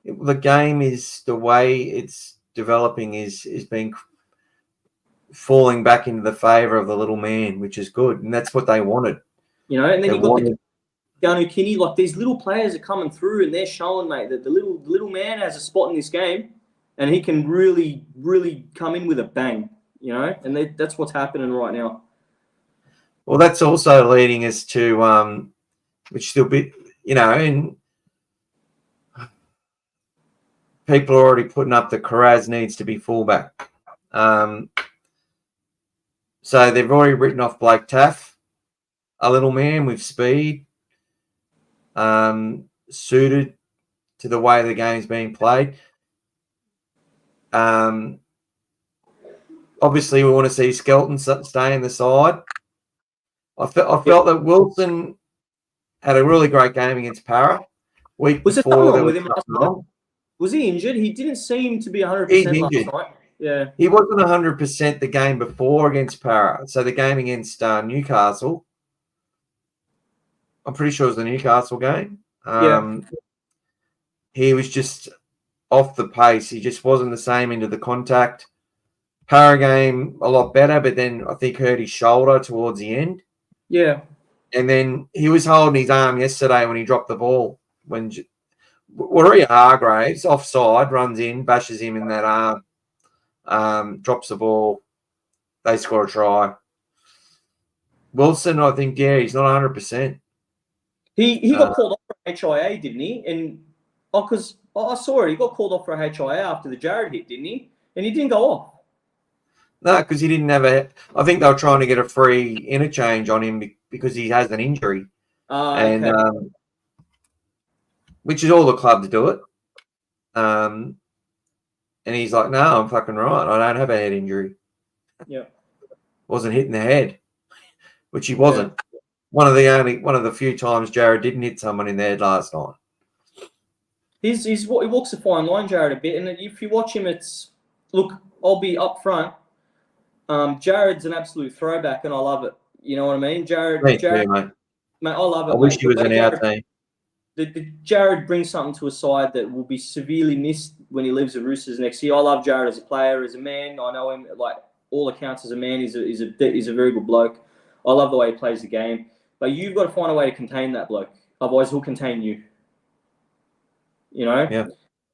The game is, the way it's developing is being falling back into the favour of the little man, which is good, and that's what they wanted. You know, and then you've got Keanu Kinney, like these little players are coming through and they're showing, mate, that the little man has a spot in this game and he can really, really come in with a bang, you know, and that's what's happening right now. Well, that's also leading us to, which still bit, you know, and people are already putting up that Carraz needs to be fullback. So they've already written off Blake Taff, a little man with speed, suited to the way the game's being played. Obviously, we want to see Skelton stay in the side. I felt that Wilson had a really great game against Para. Was there something wrong with him last night? Was he injured? He didn't seem to be 100% last night. Yeah, he wasn't 100% the game before against Para. So the game against Newcastle, I'm pretty sure it was the Newcastle game. He was just off the pace. He just wasn't the same into the contact. Para game a lot better, but then I think hurt his shoulder towards the end. Yeah. And then he was holding his arm yesterday when he dropped the ball. When Warrior Hargraves, offside, runs in, bashes him in that arm, drops the ball. They score a try. Wilson, I think, he's not 100%. He got called off for HIA, didn't he? And because I saw it, he got called off for HIA after the Jared hit, didn't he? And he didn't go off. No, because he didn't have a. I think they were trying to get a free interchange on him because he has an injury, and which is all the clubs do it. And he's like, "No, I'm fucking right. I don't have a head injury. Yeah, wasn't hitting the head, which he wasn't. Yeah. One of the few times Jared didn't hit someone in the head last night. He walks a fine line, Jared, a bit, and if you watch him, look. I'll be up front. Jared's an absolute throwback, and I love it. You know what I mean? Jared, mate, I love it. I wish he was in our team. Jared brings something to a side that will be severely missed when he leaves the Roosters next year. I love Jared as a player, as a man. I know him, like, all accounts as a man. He's a very good bloke. I love the way he plays the game. But you've got to find a way to contain that bloke. Otherwise, he'll contain you. You know? Yeah.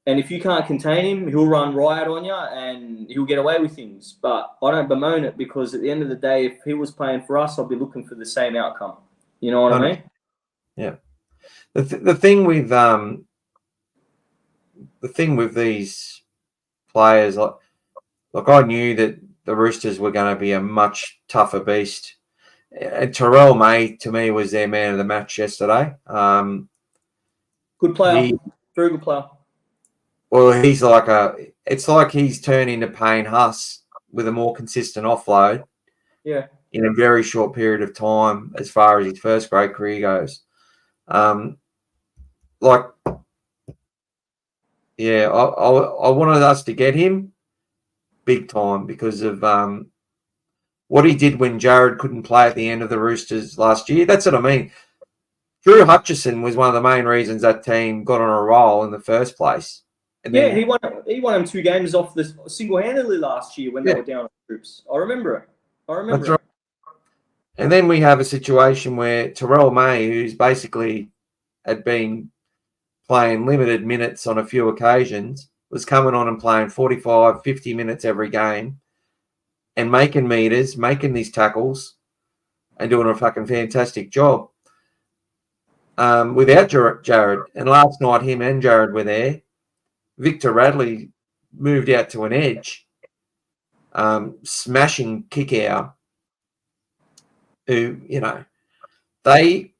And if you can't contain him, he'll run riot on you and he'll get away with things. But I don't bemoan it because at the end of the day, if he was playing for us, I'd be looking for the same outcome. You know what I mean? Yeah. The thing thing with these players, like I knew that the Roosters were going to be a much tougher beast. And Terrell May, to me, was their man of the match yesterday. Good player. Very good player. Well, he's like it's like he's turned into Payne Huss with a more consistent offload. Yeah. In a very short period of time, as far as his first grade career goes. I wanted us to get him big time because of what he did when Jared couldn't play at the end of the Roosters last year. That's what I mean. Drew Hutchison was one of the main reasons that team got on a roll in the first place. And then, he won him 2 games off the single-handedly last year when they were down on groups. I remember it. That's right. And then we have a situation where Terrell May, who's basically had been playing limited minutes on a few occasions, was coming on and playing 45, 50 minutes every game and making meters, making these tackles and doing a fucking fantastic job without Jared. And last night, him and Jared were there. Victor Radley moved out to an edge, smashing kick out. Who, they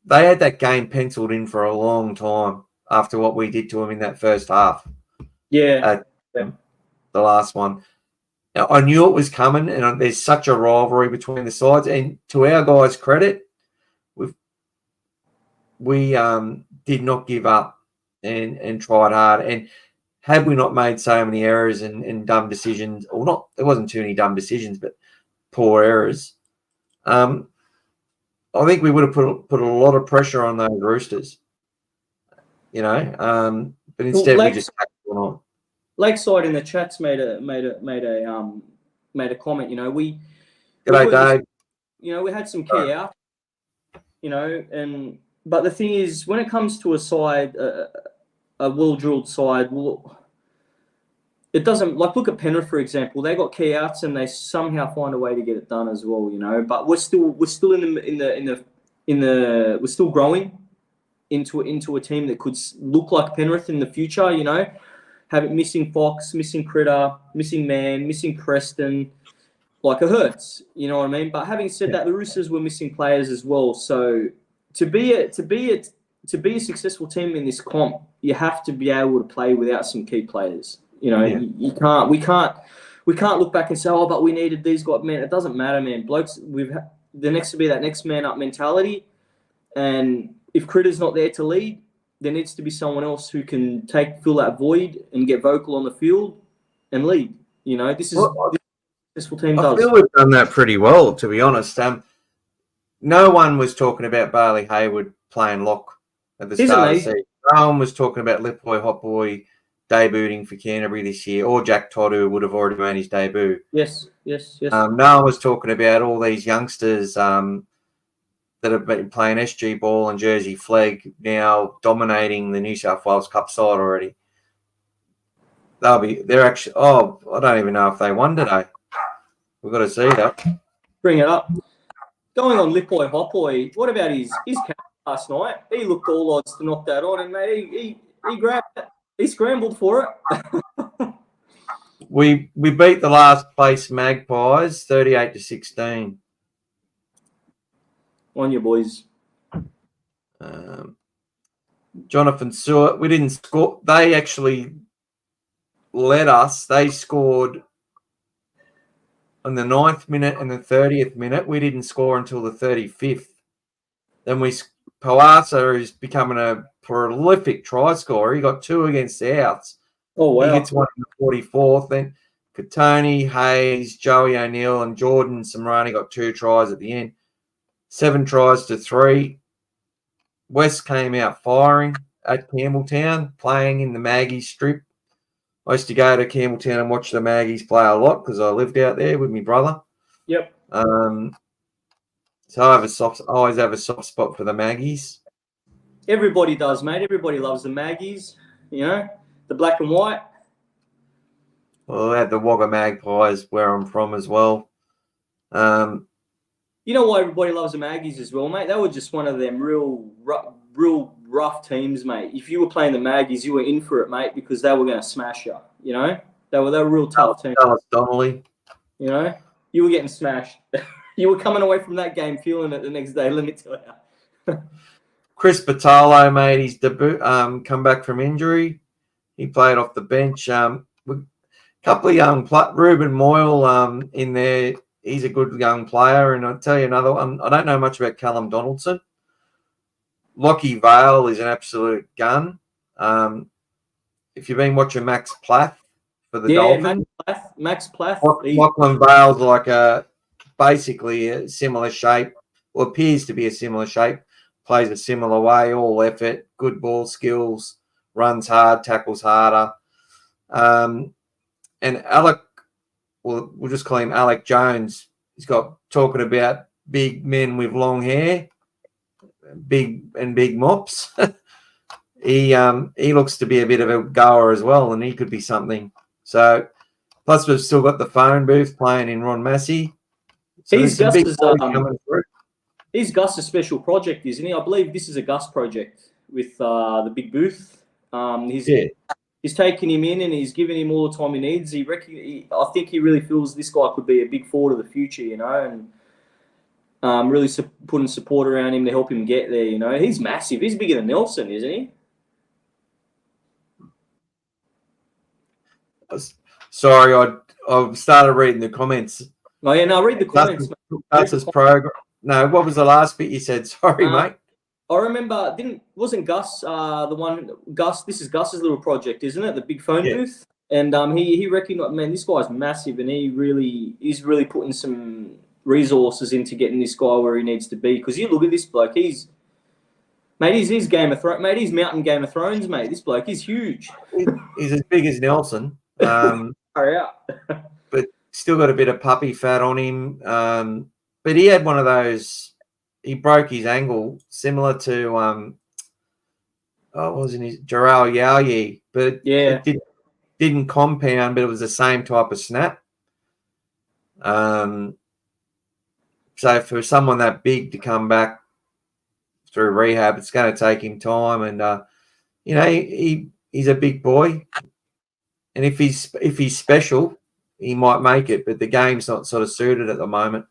had that game penciled in for a long time after what we did to them in that first half. Yeah. The last one. Now, I knew it was coming, and there's such a rivalry between the sides. And to our guys' credit, we did not give up and tried hard. And had we not made so many errors and dumb decisions, or not, there wasn't too many dumb decisions, but poor errors. I think we would have put a lot of pressure on those Roosters, but instead we just went on. Lakeside in the chats made a comment. G'day, Dave. We had some key out. But the thing is, when it comes to a side, a well-drilled side, it doesn't, look at Penrith, for example. They got key outs and they somehow find a way to get it done as well, But we're still we're still growing into a team that could look like Penrith in the future, Having missing Fox, missing Critter, missing Man, missing Preston, it hurts, you know what I mean? But having said that, the Roosters were missing players as well. So to be a successful team in this comp, you have to be able to play without some key players. You can't. We can't look back and say, "Oh, but we needed these guys." Man, it doesn't matter, man. Blokes, there needs to be that next man up mentality, and if Critter's not there to lead, there needs to be someone else who can fill that void and get vocal on the field and lead. This is what this successful team does. I feel we've done that pretty well, to be honest. No one was talking about Bailey Hayward playing lock at the start of the season. No one was talking about Lipboy Hotboy debuting for Canterbury this year, or Jack Todd, who would have already made his debut. Yes. No one was talking about all these youngsters that have been playing SG ball and Jersey flag, now dominating the New South Wales Cup side already. They're actually. Oh, I don't even know if they won today. We've got to see that. Bring it up. Going on Lipboy Hotboy, what about his catch last night? He looked all odds to knock that on, and mate, he grabbed it. He scrambled for it. We beat the last place Magpies 38-16. On your boys. Jonathan Stewart, we didn't score. They actually led us. They scored on the 9th minute and the 30th minute. We didn't score until the 35th. Then Palasa is becoming a prolific try scorer. He got 2 against Souths. Oh, wow. He gets 1 in the 44th. Then Katoni, Hayes, Joey O'Neill, and Jordan Samrani got 2 tries at the end. 7 tries to 3. West came out firing at Campbelltown, playing in the Maggies strip. I used to go to Campbelltown and watch the Maggies play a lot because I lived out there with my brother. Yep. So I always have a soft spot for the Maggies. Everybody does, mate. Everybody loves the Maggies, the black and white. Well, I had the Wagga Magpies where I'm from as well. You know why everybody loves the Maggies as well, mate? They were just one of them real rough teams, mate. If you were playing the Maggies, you were in for it, mate, because they were going to smash you, They were a real tough team. Dallas Donnelly. You know, you were getting smashed. You were coming away from that game feeling it the next day. Let me tell you. Chris Patalo made his debut, come back from injury. He played off the bench. A couple of young Ruben Moyle in there. He's a good young player. And I'll tell you another one. I don't know much about Callum Donaldson. Lockie Vale is an absolute gun. If you've been watching Max Plath for the Dolphins. Max Plath. Lachlan Vale's like basically a similar shape, or appears to be a similar shape. Plays a similar way, all effort, good ball skills, runs hard, tackles harder. And Alec, we'll just call him Alec Jones. He's got talking about big men with long hair, big mops. He looks to be a bit of a goer as well, and he could be something. So, plus we've still got the phone booth playing in Ron Massey. So he's Gus's special project, isn't he? I believe this is a Gus project with the big booth. He's taking him in and he's giving him all the time he needs. I think he really feels this guy could be a big forward of the future, you know, and really putting support around him to help him get there, you know. He's massive. He's bigger than Nelson, isn't he? Sorry, I've started reading the comments. Oh, yeah, no, read the comments. That's his program. No, what was the last bit you said? Sorry, mate. I remember, wasn't Gus the one? Gus, this is Gus's little project, isn't it? The big phone booth. And he reckoned, man, this guy's massive, and he's really putting some resources into getting this guy where he needs to be. Because you look at this bloke, he's Game of Thrones, mate. He's Mountain Game of Thrones, mate. This bloke, he's huge. He's as big as Nelson. Hurry up. But still got a bit of puppy fat on him. But he had one of those. He broke his ankle, similar to wasn't his Jarrell Yao, but it didn't compound, but it was the same type of snap. So for someone that big to come back through rehab, it's going to take him time, and you know, he's a big boy, and if he's special, he might make it, but the game's not sort of suited at the moment.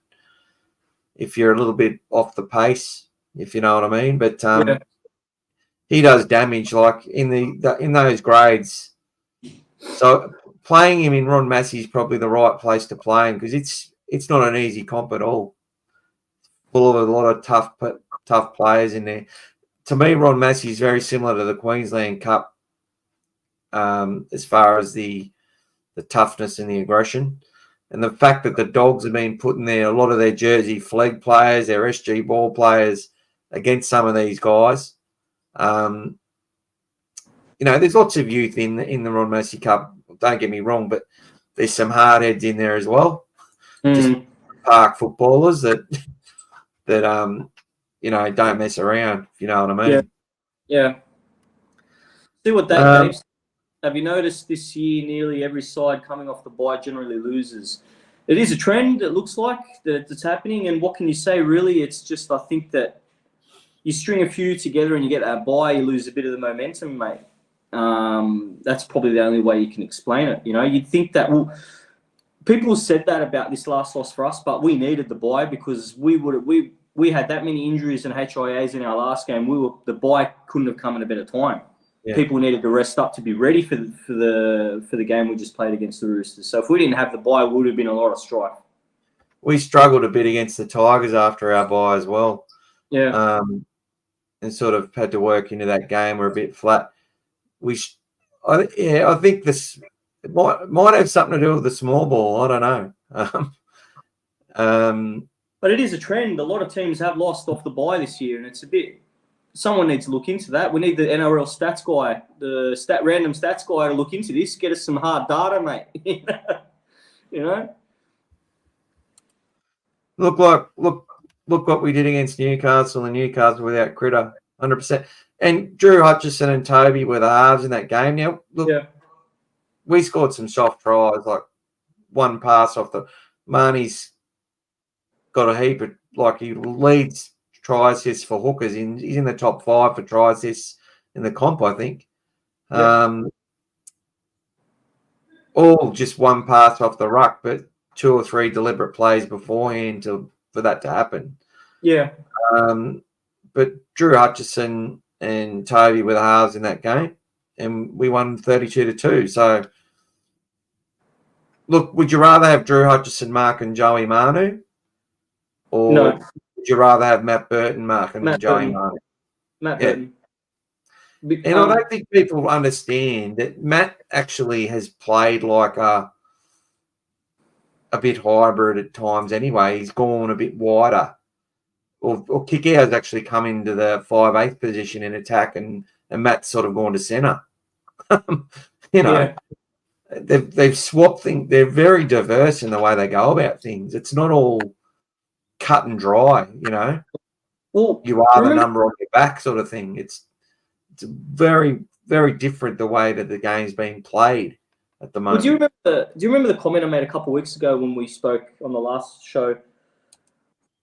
If you're a little bit off the pace, if you know what I mean, but he does damage like in those grades. So playing him in Ron Massey is probably the right place to play him, because it's not an easy comp at all. Full of a lot of tough players in there. To me, Ron Massey is very similar to the Queensland Cup as far as the toughness and the aggression. And the fact that the Dogs have been putting a lot of their Jersey flag players, their SG ball players against some of these guys. You know, there's lots of youth in the Ron Massey Cup. Don't get me wrong, but there's some hard heads in there as well. Just park footballers that you know, don't mess around, if you know what I mean. Yeah. See what that means. Have you noticed this year nearly every side coming off the bye generally loses? It is a trend, it looks like, that's happening. And what can you say, really? It's just, I think that you string a few together and you get that bye, you lose a bit of the momentum, mate. That's probably the only way you can explain it. You know, you'd think that, well, people said that about this last loss for us, but we needed the bye because we had that many injuries and HIAs in our last game. The bye couldn't have come at a better time. Yeah. People needed to rest up to be ready for the game we just played against the Roosters. So if we didn't have the bye, it would have been a lot of strife. We struggled a bit against the Tigers after our bye as well. Yeah. And sort of had to work into that game. We're a bit flat. I think this might have something to do with the small ball. I don't know. But it is a trend. A lot of teams have lost off the bye this year, and it's a bit. Someone needs to look into that. We need the NRL stats guy, the random stats guy, to look into this. Get us some hard data, mate. You know. Look what we did against Newcastle, and Newcastle without Critter, 100%. And Drew Hutchison and Toby were the halves in that game. Now, look, we scored some soft tries, like one pass off the Marnie's got a heap of, like, he leads try assists for hookers. He's in the top 5 for try assists in the comp, I think. All just one pass off the ruck, but 2 or 3 deliberate plays beforehand for that to happen. Yeah. But Drew Hutchison and Toby were the halves in that game, and we won 32-2. So, look, would you rather have Drew Hutchison, Mark, and Joey Manu? Or No. would you rather have Matt Burton, Mark, and Joey Manu? Matt Burton. And I don't think people understand that Matt actually has played like a bit hybrid at times anyway. He's gone a bit wider. Or Kikau's actually come into the 5/8 position in attack, and Matt's sort of gone to centre. They've swapped things. They're very diverse in the way they go about things. It's not all cut and dry, Well, you are the number on your back sort of thing. It's very, very different the way that the game's being played at the moment. Well, do you remember the comment I made a couple of weeks ago when we spoke on the last show?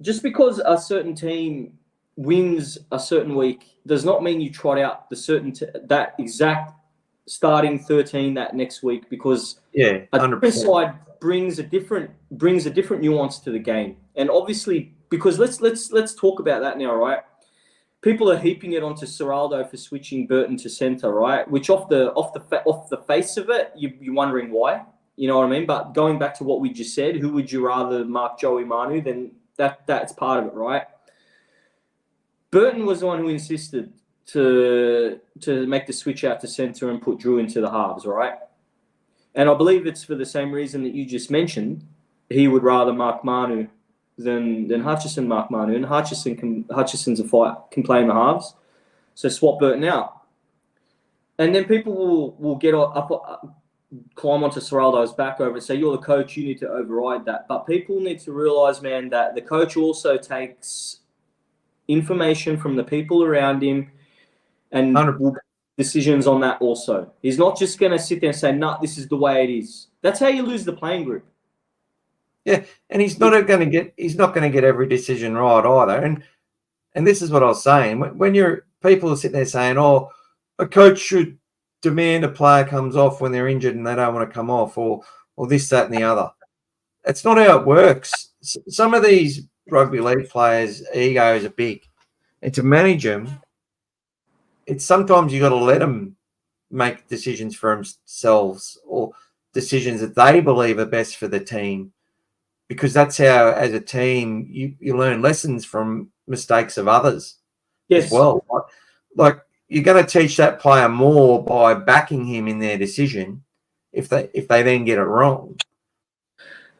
Just because a certain team wins a certain week does not mean you trot out that exact starting 13 that next week, because a different side brings a different nuance to the game. And obviously, because let's talk about that now, right? People are heaping it onto Ciraldo for switching Burton to centre, right? Which off the face of it, you're wondering why. You know what I mean? But going back to what we just said, who would you rather mark, Joey Manu? Then that's part of it, right? Burton was the one who insisted to make the switch out to centre and put Drew into the halves, right? And I believe it's for the same reason that you just mentioned. He would rather mark Manu than Hutchison mark Manu, and Hutchison's a fight, can play in the halves, so swap Burton out. And then people will get climb onto Ciraldo's back over and say, you're the coach, you need to override that. But people need to realise, man, that the coach also takes information from the people around him and decisions on that also. He's not just going to sit there and say, nah, this is the way it is. That's how you lose the playing group. Yeah, and he's not going to get every decision right either. And this is what I was saying. When people are sitting there saying, oh, a coach should demand a player comes off when they're injured and they don't want to come off, or this, that, and the other. It's not how it works. Some of these rugby league players' egos are big, and to manage them, it's sometimes you got to let them make decisions for themselves or decisions that they believe are best for the team, because that's how, as a team, you learn lessons from mistakes of others as well. Like you're going to teach that player more by backing him in their decision if they then get it wrong.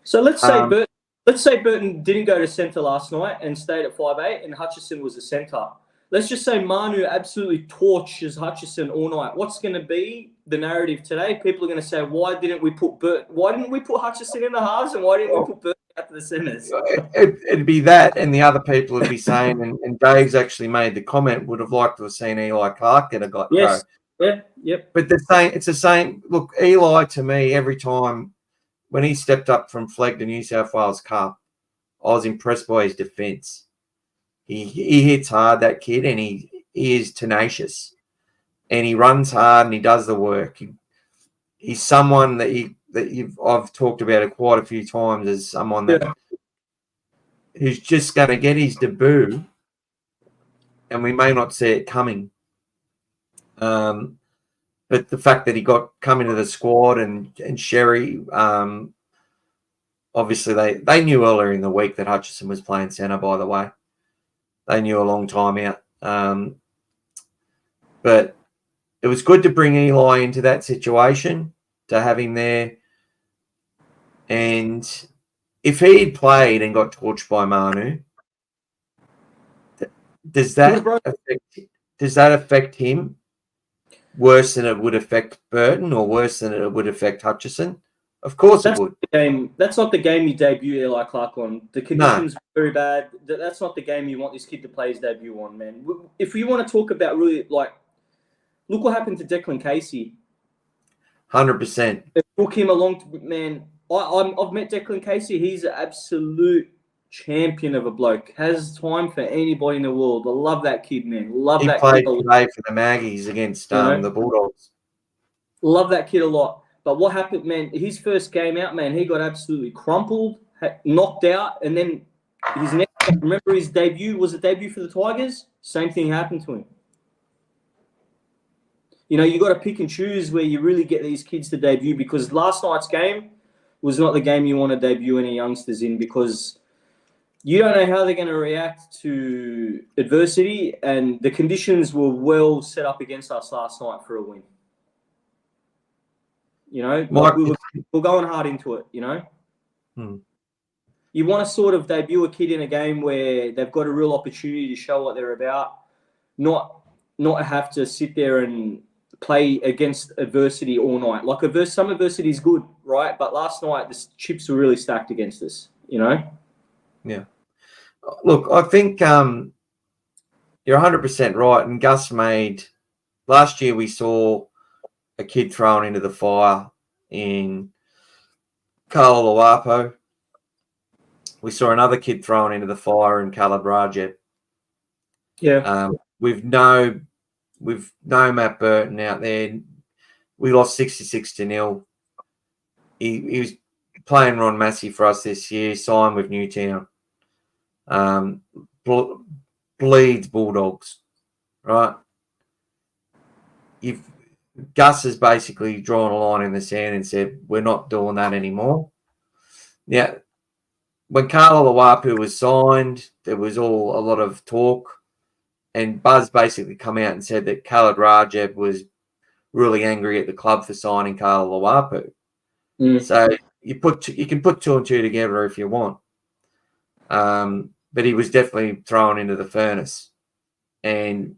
So let's say Burton didn't go to centre last night and stayed at 5'8", and Hutchison was a centre. Let's just say Manu absolutely torches Hutchison all night. What's going to be the narrative today? People are going to say, why didn't we put Hutchison in the halves, and why didn't we put Burton out to the centres? It'd be that, and the other people would be saying, and Dave's actually made the comment, would have liked to have seen Eli Clark get a go. Yes. Yeah. Yep. But it's the same. Look, Eli, to me, every time when he stepped up from flag to New South Wales Cup, I was impressed by his defence. He hits hard, that kid, and he is tenacious, and he runs hard and he does the work. He's someone I've talked about it quite a few times as someone who's just going to get his debut, and we may not see it coming. But the fact that he come into the squad and Sherry, obviously they knew earlier in the week that Hutchison was playing centre, by the way. They knew a long time out. But it was good to bring Eli into that situation, to have him there. And if he had played and got torched by Manu, does that affect him worse than it would affect Burton, or worse than it would affect Hutchison? Of course it would. That's not the game you debut Eli Clark on. The conditions are very bad. That's not the game you want this kid to play his debut on, man. If you want to talk about really, look what happened to Declan Casey. 100%. It took him a long time, man. I've met Declan Casey. He's an absolute champion of a bloke. Has time for anybody in the world. I love that kid, man. He played today for the Maggies against the Bulldogs. Love that kid a lot. But what happened, man, his first game out, man, he got absolutely crumpled, knocked out, and then his next game, remember his debut, was it debut for the Tigers? Same thing happened to him. You know, you got to pick and choose where you really get these kids to debut, because last night's game was not the game you want to debut any youngsters in, because you don't know how they're going to react to adversity, and the conditions were well set up against us last night for a win. You know, like we were going hard into it, you know. You want to sort of debut a kid in a game where they've got a real opportunity to show what they're about, not have to sit there and play against adversity all night. Like some adversity is good, right? But last night the chips were really stacked against us, you know. Yeah. Look, I think you're 100% right. And Gus made last year. We saw a kid thrown into the fire in Kalalawapo. We saw another kid thrown into the fire in Calabrajep. Yeah. We've no Matt Burton out there. We lost 66-0. He was playing Ron Massey for us this year, signed with Newtown. Bleeds Bulldogs, right? Gus has basically drawn a line in the sand and said, we're not doing that anymore. Yeah. When Kalalawapu was signed, there was a lot of talk, and Buzz basically come out and said that Khalid Rajab was really angry at the club for signing Kalalawapu. So you can put two and two together if you want. But he was definitely thrown into the furnace and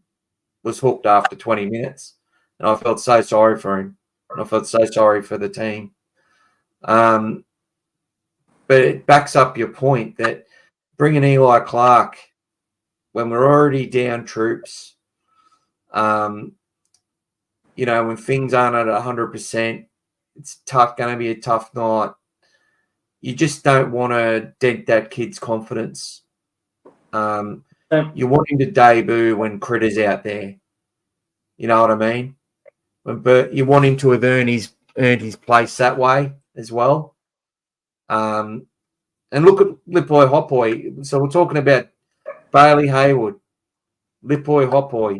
was hooked after 20 minutes. And I felt so sorry for him. And I felt so sorry for the team. But it backs up your point that bringing Eli Clark when we're already down troops, you know, when things aren't at 100%, it's going to be a tough night. You just don't want to dent that kid's confidence. You want him to debut when Critter's out there. You know what I mean? You want him to have earned his place that way as well. And look at Lipoi Hopoi. So we're talking about Bailey Hayward, Lipoi Hopoi.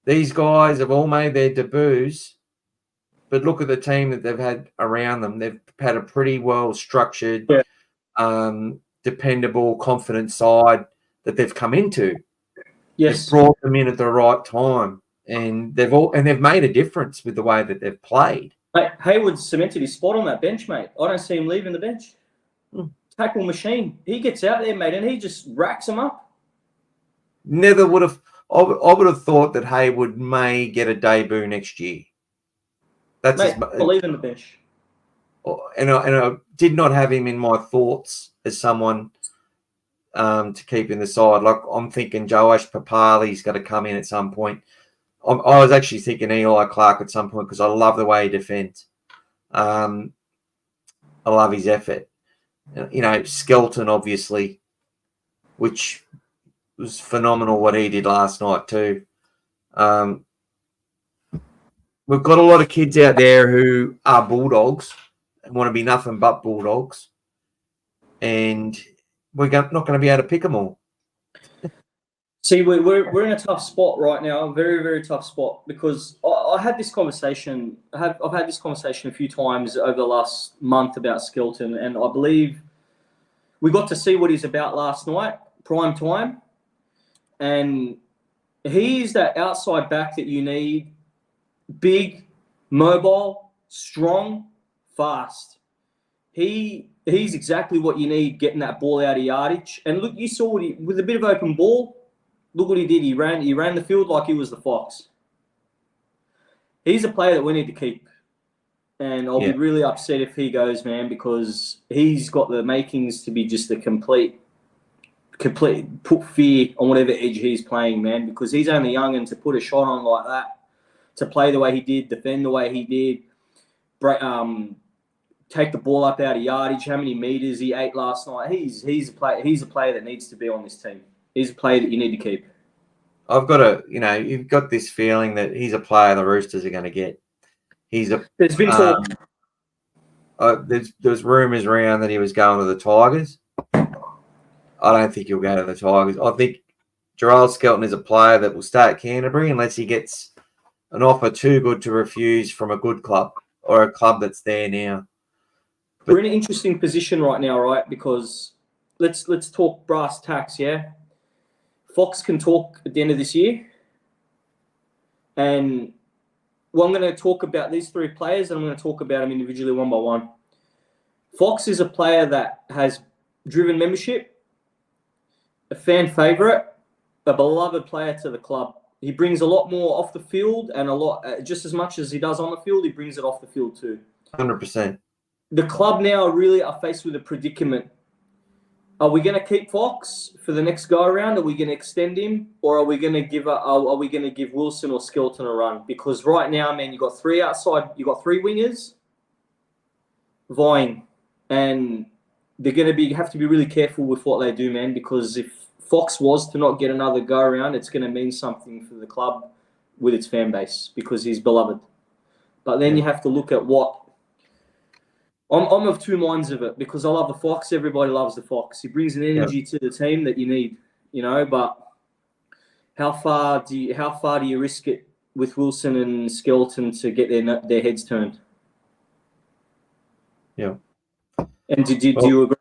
These guys have all made their debuts, but look at the team that they've had around them. They've had a pretty well-structured, dependable, confident side that they've come into. Yes. They've brought them in at the right time, and they've made a difference with the way that they've played. Mate, Hayward cemented his spot on that bench, mate. I don't see him leaving the bench. Tackle machine. He gets out there, mate, and he just racks them up. Never would have. I would have thought that Hayward may get a debut next year. That's mate, leaving the bench. And I did not have him in my thoughts as someone to keep in the side. Like I'm thinking Joash Papali's got to come in at some point. I was actually thinking Eli Clark at some point because I love the way he defends. I love his effort. You know, Skelton, obviously, which was phenomenal what he did last night too. We've got a lot of kids out there who are Bulldogs and want to be nothing but Bulldogs. And we're not going to be able to pick them all. See, we're in a tough spot right now, a very, very tough spot, because I had this conversation. I've had this conversation a few times over the last month about Skelton, and I believe we got to see what he's about last night, prime time, and he's that outside back that you need, big, mobile, strong, fast. He's exactly what you need, getting that ball out of yardage. And look, you saw with a bit of open ball. Look what he did. He ran the field like he was the fox. He's a player that we need to keep. And I'll be really upset if he goes, man, because he's got the makings to be just a complete put fear on whatever edge he's playing, man, because he's only young, and to put a shot on like that, to play the way he did, defend the way he did, take the ball up out of yardage, how many meters he ate last night. He's a player that needs to be on this team. He's a player that you need to keep. You've got this feeling that he's a player the Roosters are going to get. There's been talk. There's rumours around that he was going to the Tigers. I don't think he'll go to the Tigers. I think Gerald Skelton is a player that will stay at Canterbury unless he gets an offer too good to refuse from a good club or a club that's there now. But we're in an interesting position right now, right? Because let's talk brass tacks, yeah? Fox can talk at the end of this year. And well, I'm going to talk about these three players, and I'm going to talk about them individually one by one. Fox is a player that has driven membership, a fan favourite, a beloved player to the club. He brings a lot more off the field and a lot, just as much as he does on the field, he brings it off the field too. 100%. The club now really are faced with a predicament. Are we going to keep Fox for the next go around? Are we going to extend him, or are we going to give Wilson or Skelton a run? Because right now, man, you got three outside, you got three wingers vying, and they're going to have to be really careful with what they do, man. Because if Fox was to not get another go around, it's going to mean something for the club with its fan base because he's beloved. But then you have to look at what. I'm of two minds of it because I love the Fox. Everybody loves the Fox. He brings an energy to the team that you need, you know. But how far do you risk it with Wilson and Skelton to get their heads turned? Yeah. And do you agree?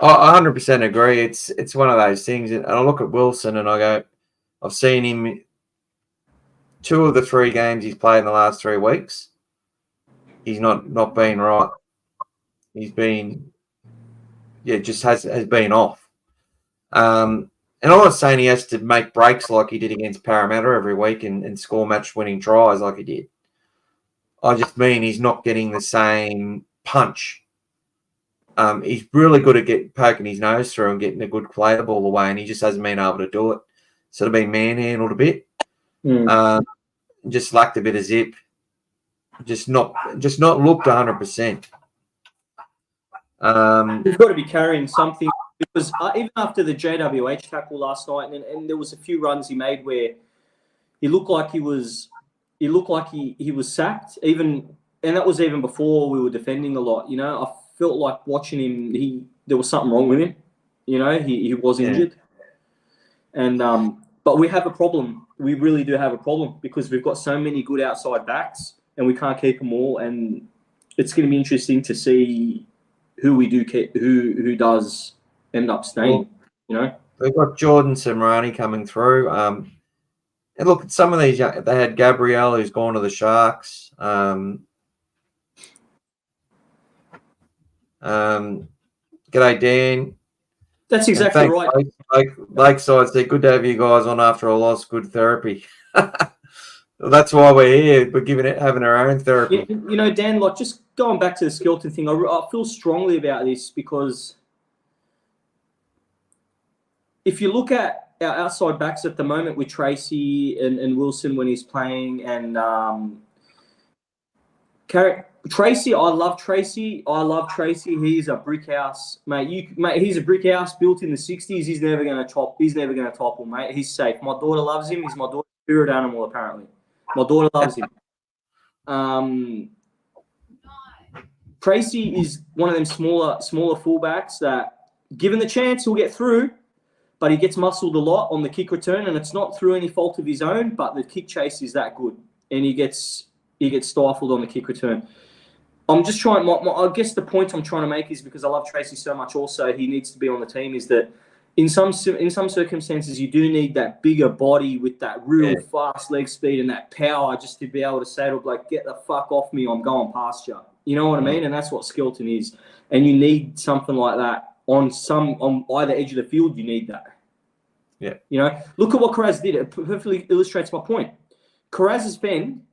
I 100% agree. It's one of those things. And I look at Wilson and I go, I've seen him 2 of the 3 games he's played in the last 3 weeks. He's not been right. He's been, just has been off. And I'm not saying he has to make breaks like he did against Parramatta every week and score match-winning tries like he did. I just mean he's not getting the same punch. He's really good at poking his nose through and getting a good play the ball away, and he just hasn't been able to do it. Sort of been manhandled a bit. Just lacked a bit of zip. Just not looked 100%. You've got to be carrying something because even after the JWH tackle last night, and there was a few runs he made where he looked like he was sacked. And that was even before we were defending a lot. You know, I felt like watching him. There was something wrong with him. You know, he was injured. And but we have a problem. We really do have a problem because we've got so many good outside backs and we can't keep them all. And it's going to be interesting to see who we do keep, who does end up staying. You know, they've got Jordan Samrani coming through. And look at some of these. They had Gabrielle, who's gone to the Sharks. G'day, Dan. That's exactly right. Lakeside said, good to have you guys on after a loss. Good therapy. That's why we're here. We're having our own therapy. You know, Dan, like just going back to the Skelton thing, I feel strongly about this because if you look at our outside backs at the moment with Tracy and Wilson when he's playing and Tracy, I love Tracy. He's a brick house, mate. He's a brick house built in the 60s. He's never going to topple, mate. He's safe. My daughter loves him. He's my daughter's spirit animal, apparently. My daughter loves him. Tracy is one of them smaller fullbacks that, given the chance, he'll get through, but he gets muscled a lot on the kick return, and it's not through any fault of his own, but the kick chase is that good, and he gets stifled on the kick return. I'm just trying. I guess the point I'm trying to make is because I love Tracy so much. Also, he needs to be on the team. Is that in some circumstances you do need that bigger body with that real fast leg speed and that power just to be able to say to like, get the fuck off me, I'm going past you. You know what I mean? And that's what Skelton is. And you need something like that on either edge of the field. You need that. Yeah. You know, look at what Karaz did. It perfectly illustrates my point. Karaz's bend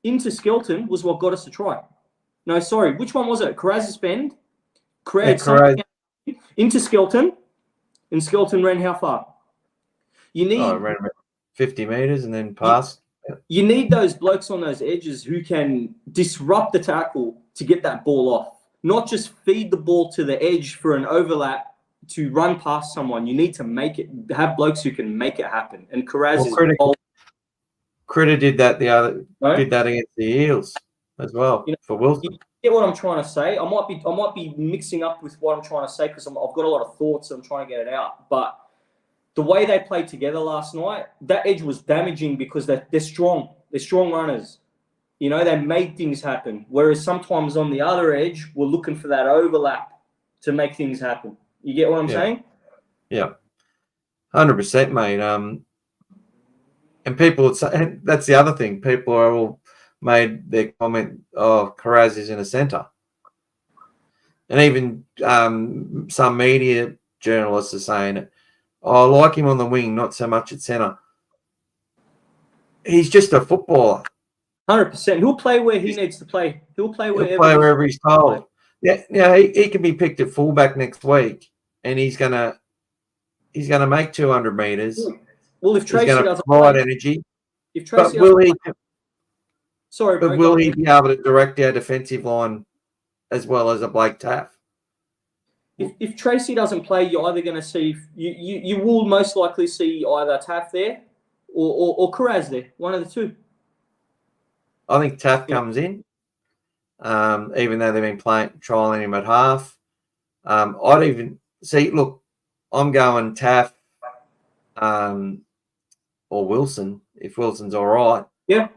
into Skelton was what got us to try. No, sorry. Which one was it? Karaz's bend created something into Skelton, and Skelton ran how far? You need ran about 50 metres and then passed. You need those blokes on those edges who can disrupt the tackle to get that ball off, not just feed the ball to the edge for an overlap to run past someone. You need to have blokes who can make it happen. And Karaz is Critter did that did that against the Eels. as well for Wilson. You get what I'm trying to say? I might be mixing up with what I'm trying to say because I've got a lot of thoughts and I'm trying to get it out. But the way they played together last night, that edge was damaging because they're strong. They're strong runners. You know, they made things happen. Whereas sometimes on the other edge, we're looking for that overlap to make things happen. You get what I'm saying? Yeah, 100%, mate. And people would say, that's the other thing. People are all made their comment, "Oh, Carraz is in a centre," and even some media journalists are saying it. Oh, I like him on the wing, not so much at centre. He's just a footballer. 100%. He'll play where he needs to play. He'll play wherever he's told. Yeah, he can be picked at fullback next week, and he's gonna make 200 meters. Well, if Tracy doesn't provide energy, if Tracy will he? Sorry, bro, but will he be able to direct our defensive line as well as a Blake Taff? If Tracy doesn't play, you're either going to see you will most likely see either Taff there or Carraz there, one of the two. I think Taff comes in, even though they've been trialing him at half. I'd even see. Look, I'm going Taff or Wilson if Wilson's all right. Yeah,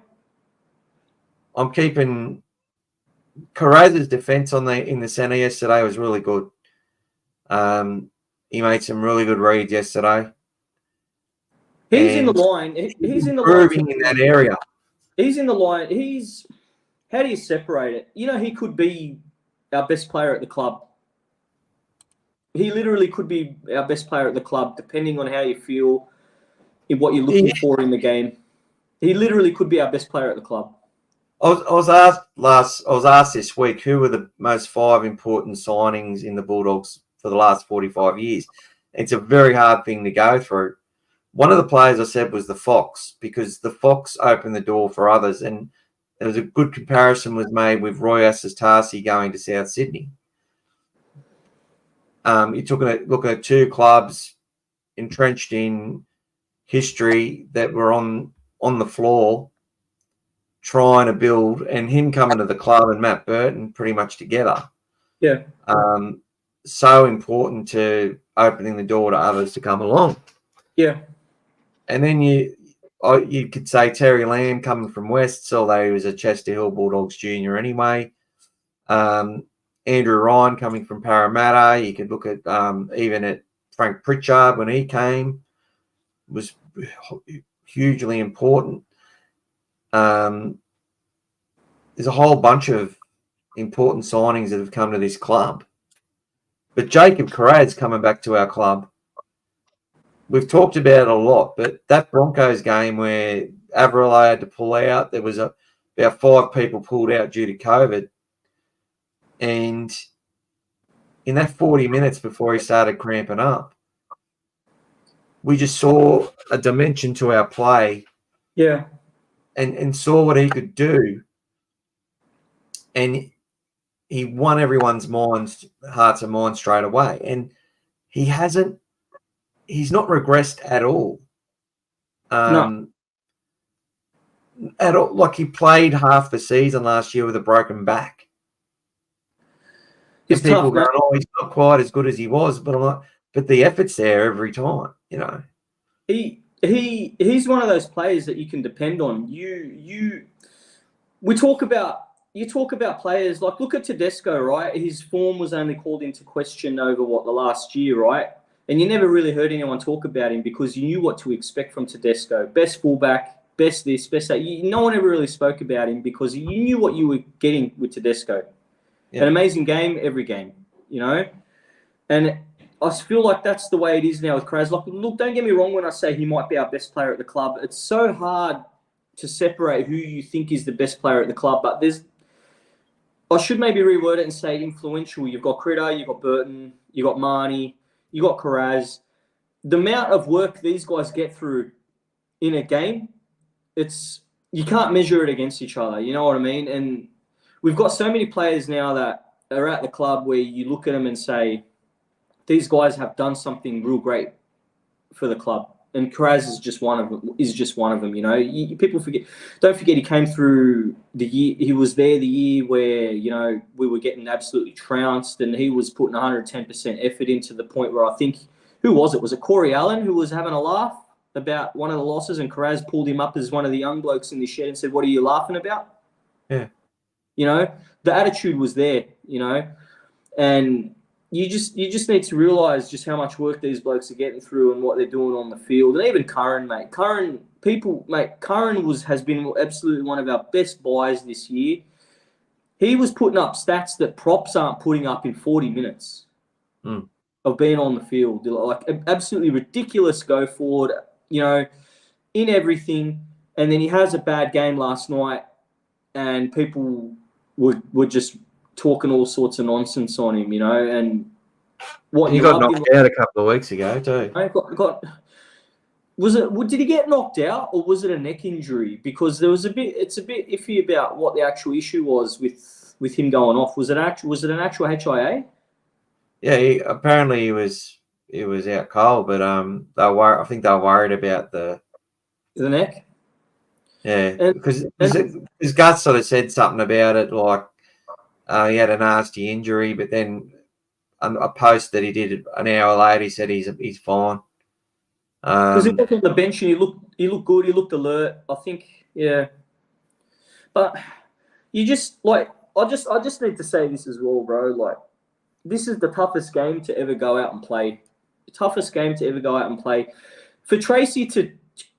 I'm keeping Carraz's defense in the centre yesterday was really good. He made some really good reads yesterday. He's in the line. He's in the line in that area. He's in the line. How do you separate it? You know, he could be our best player at the club. He literally could be our best player at the club, depending on how you feel, in what you're looking for in the game. He literally could be our best player at the club. I was asked this week who were the most 5 important signings in the Bulldogs for the last 45 years. It's a very hard thing to go through. One of the players I said was the Fox, because the Fox opened the door for others, and there was a good comparison was made with Roy Asistasi going to South Sydney. You're looking at 2 clubs entrenched in history that were on the floor trying to build, and him coming to the club and Matt Burton pretty much together. Yeah. So important to opening the door to others to come along. Yeah. And then you could say Terry Lamb coming from Wests, although he was a Chester Hill Bulldogs junior anyway. Andrew Ryan coming from Parramatta. You could look at even at Frank Pritchard when he came, was hugely important. There's a whole bunch of important signings that have come to this club. But Jacob Carraz coming back to our club, we've talked about it a lot, but that Broncos game where Averill had to pull out, there was about 5 people pulled out due to COVID. And in that 40 minutes before he started cramping up, we just saw a dimension to our play. Yeah. And saw what he could do. And he won everyone's hearts and minds straight away. And he's not regressed at all. No. At all. Like, he played half the season last year with a broken back. It's and people tough, going, oh, he's not quite as good as he was, but I'm like, but the effort's there every time, you know. He's one of those players that you can depend on. You talk about players like, look at Tedesco, right? His form was only called into question over the last year, right? And you never really heard anyone talk about him because you knew what to expect from Tedesco. Best fullback, best this, best that. No one ever really spoke about him because you knew what you were getting with Tedesco. Yeah. An amazing game, every game, you know? And I feel like that's the way it is now with Carraz. Look, don't get me wrong when I say he might be our best player at the club. It's so hard to separate who you think is the best player at the club, but I should maybe reword it and say influential. You've got Critter, you've got Burton, you've got Marnie, you got Carraz. The amount of work these guys get through in a game, you can't measure it against each other. You know what I mean? And we've got so many players now that are at the club where you look at them and say, these guys have done something real great for the club. And Karaz is just one of them. You know, people forget. Don't forget, he came through the year. He was there the year where we were getting absolutely trounced, and he was putting 110% effort into the point where I think who was it? Was it Corey Allen who was having a laugh about one of the losses, and Karaz pulled him up as one of the young blokes in the shed and said, "What are you laughing about?" Yeah. You know, the attitude was there. And you just need to realise just how much work these blokes are getting through and what they're doing on the field. And even Curran, mate. Curran has been absolutely one of our best buys this year. He was putting up stats that props aren't putting up in 40 minutes of being on the field. Like absolutely ridiculous go forward, in everything. And then he has a bad game last night, and people were just talking all sorts of nonsense on him, and what he got knocked out a couple of weeks ago too. Did he get knocked out, or was it a neck injury? Because it's a bit iffy about what the actual issue was with him going off. Was it an actual HIA? Yeah, apparently he was out cold, but I think they were worried about the neck. Yeah, because his gut sort of said something about it, like he had a nasty injury, but then a post that he did an hour later, he said he's fine. Because he looked on the bench and he looked good, he looked alert. I think, yeah. But you just I just need to say this as well, bro. Like, this is the toughest game to ever go out and play. The toughest game to ever go out and play. For Tracy to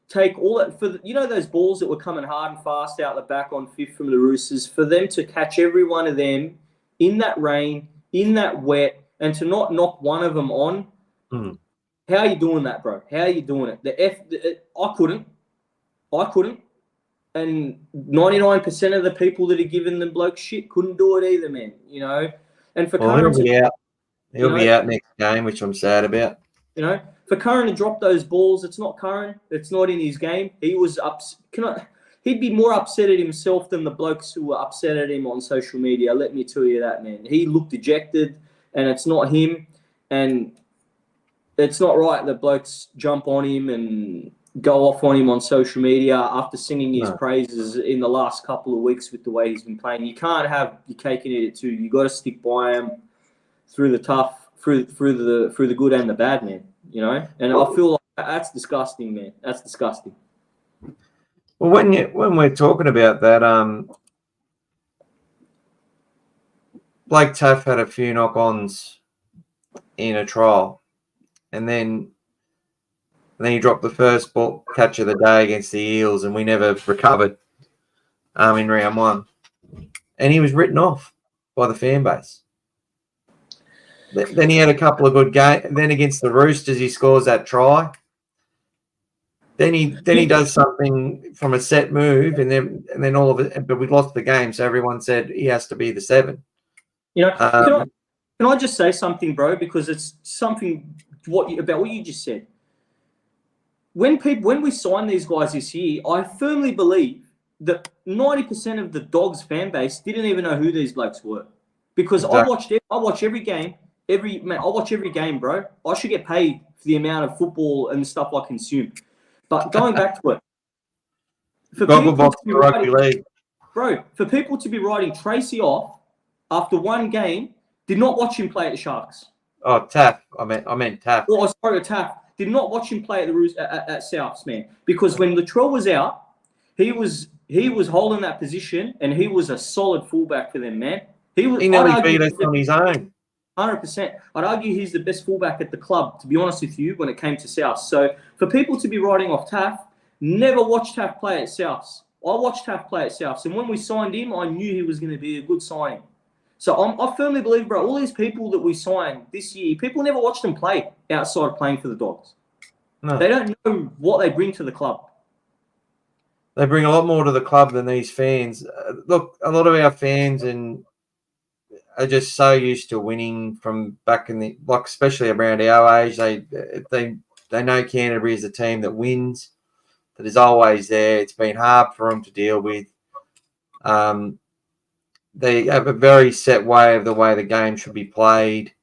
take all that, those balls that were coming hard and fast out the back on fifth from the Roosters, for them to catch every one of them in that rain, in that wet, and to not knock one of them on. How are you doing that, bro? How are you doing it? I couldn't. And 99% of the people that are giving them bloke shit couldn't do it either, man. And for Curran, he'll be out next game, which I'm sad about. For Curran to drop those balls, it's not Curran. It's not in his game. He was he'd be more upset at himself than the blokes who were upset at him on social media. Let me tell you that, man. He looked dejected, and it's not him. And it's not right that blokes jump on him and go off on him on social media after singing his praises in the last couple of weeks with the way he's been playing. You can't have your cake and eat it too. You got to stick by him through the tough, through the good and the bad, man. And I feel like that's disgusting, man. That's disgusting. Well, when we're talking about that, Blake Taff had a few knock-ons in a trial, and then he dropped the first ball catch of the day against the Eels, and we never recovered in round one. And he was written off by the fan base. Then he had a couple of good games. Then against the Roosters, he scores that try. Then he does something from a set move, and then all of it. But we lost the game, so everyone said he has to be the 7. Can I just say something, bro? Because it's something about what you just said. When we signed these guys this year, I firmly believe that 90% of the Dogs fan base didn't even know who these blokes were, because exactly. I watch every game. I watch every game, bro. I should get paid for the amount of football and stuff I consume. But going back to it, for people to be writing Tracy off after one game, did not watch him play at the Sharks. Oh, Taff. I meant Taff. Oh, sorry, Taff. Did not watch him play at at Souths, man. Because when Latrell was out, he was holding that position, and he was a solid fullback for them, man. He nearly beat us on his own. 100%. I'd argue he's the best fullback at the club, to be honest with you, when it came to South. So for people to be writing off Taff, never watched Taff play at Souths. I watched Taff play at Souths, and when we signed him, I knew he was going to be a good signing. So I firmly believe, bro, all these people that we signed this year, people never watched them play outside of playing for the Dogs. No. They don't know what they bring to the club. They bring a lot more to the club than these fans. Look, a lot of our fans are just so used to winning from back in especially around our age. They know Canterbury is a team that wins, that is always there. It's been hard for them to deal with. They have a very set way of the way the game should be played.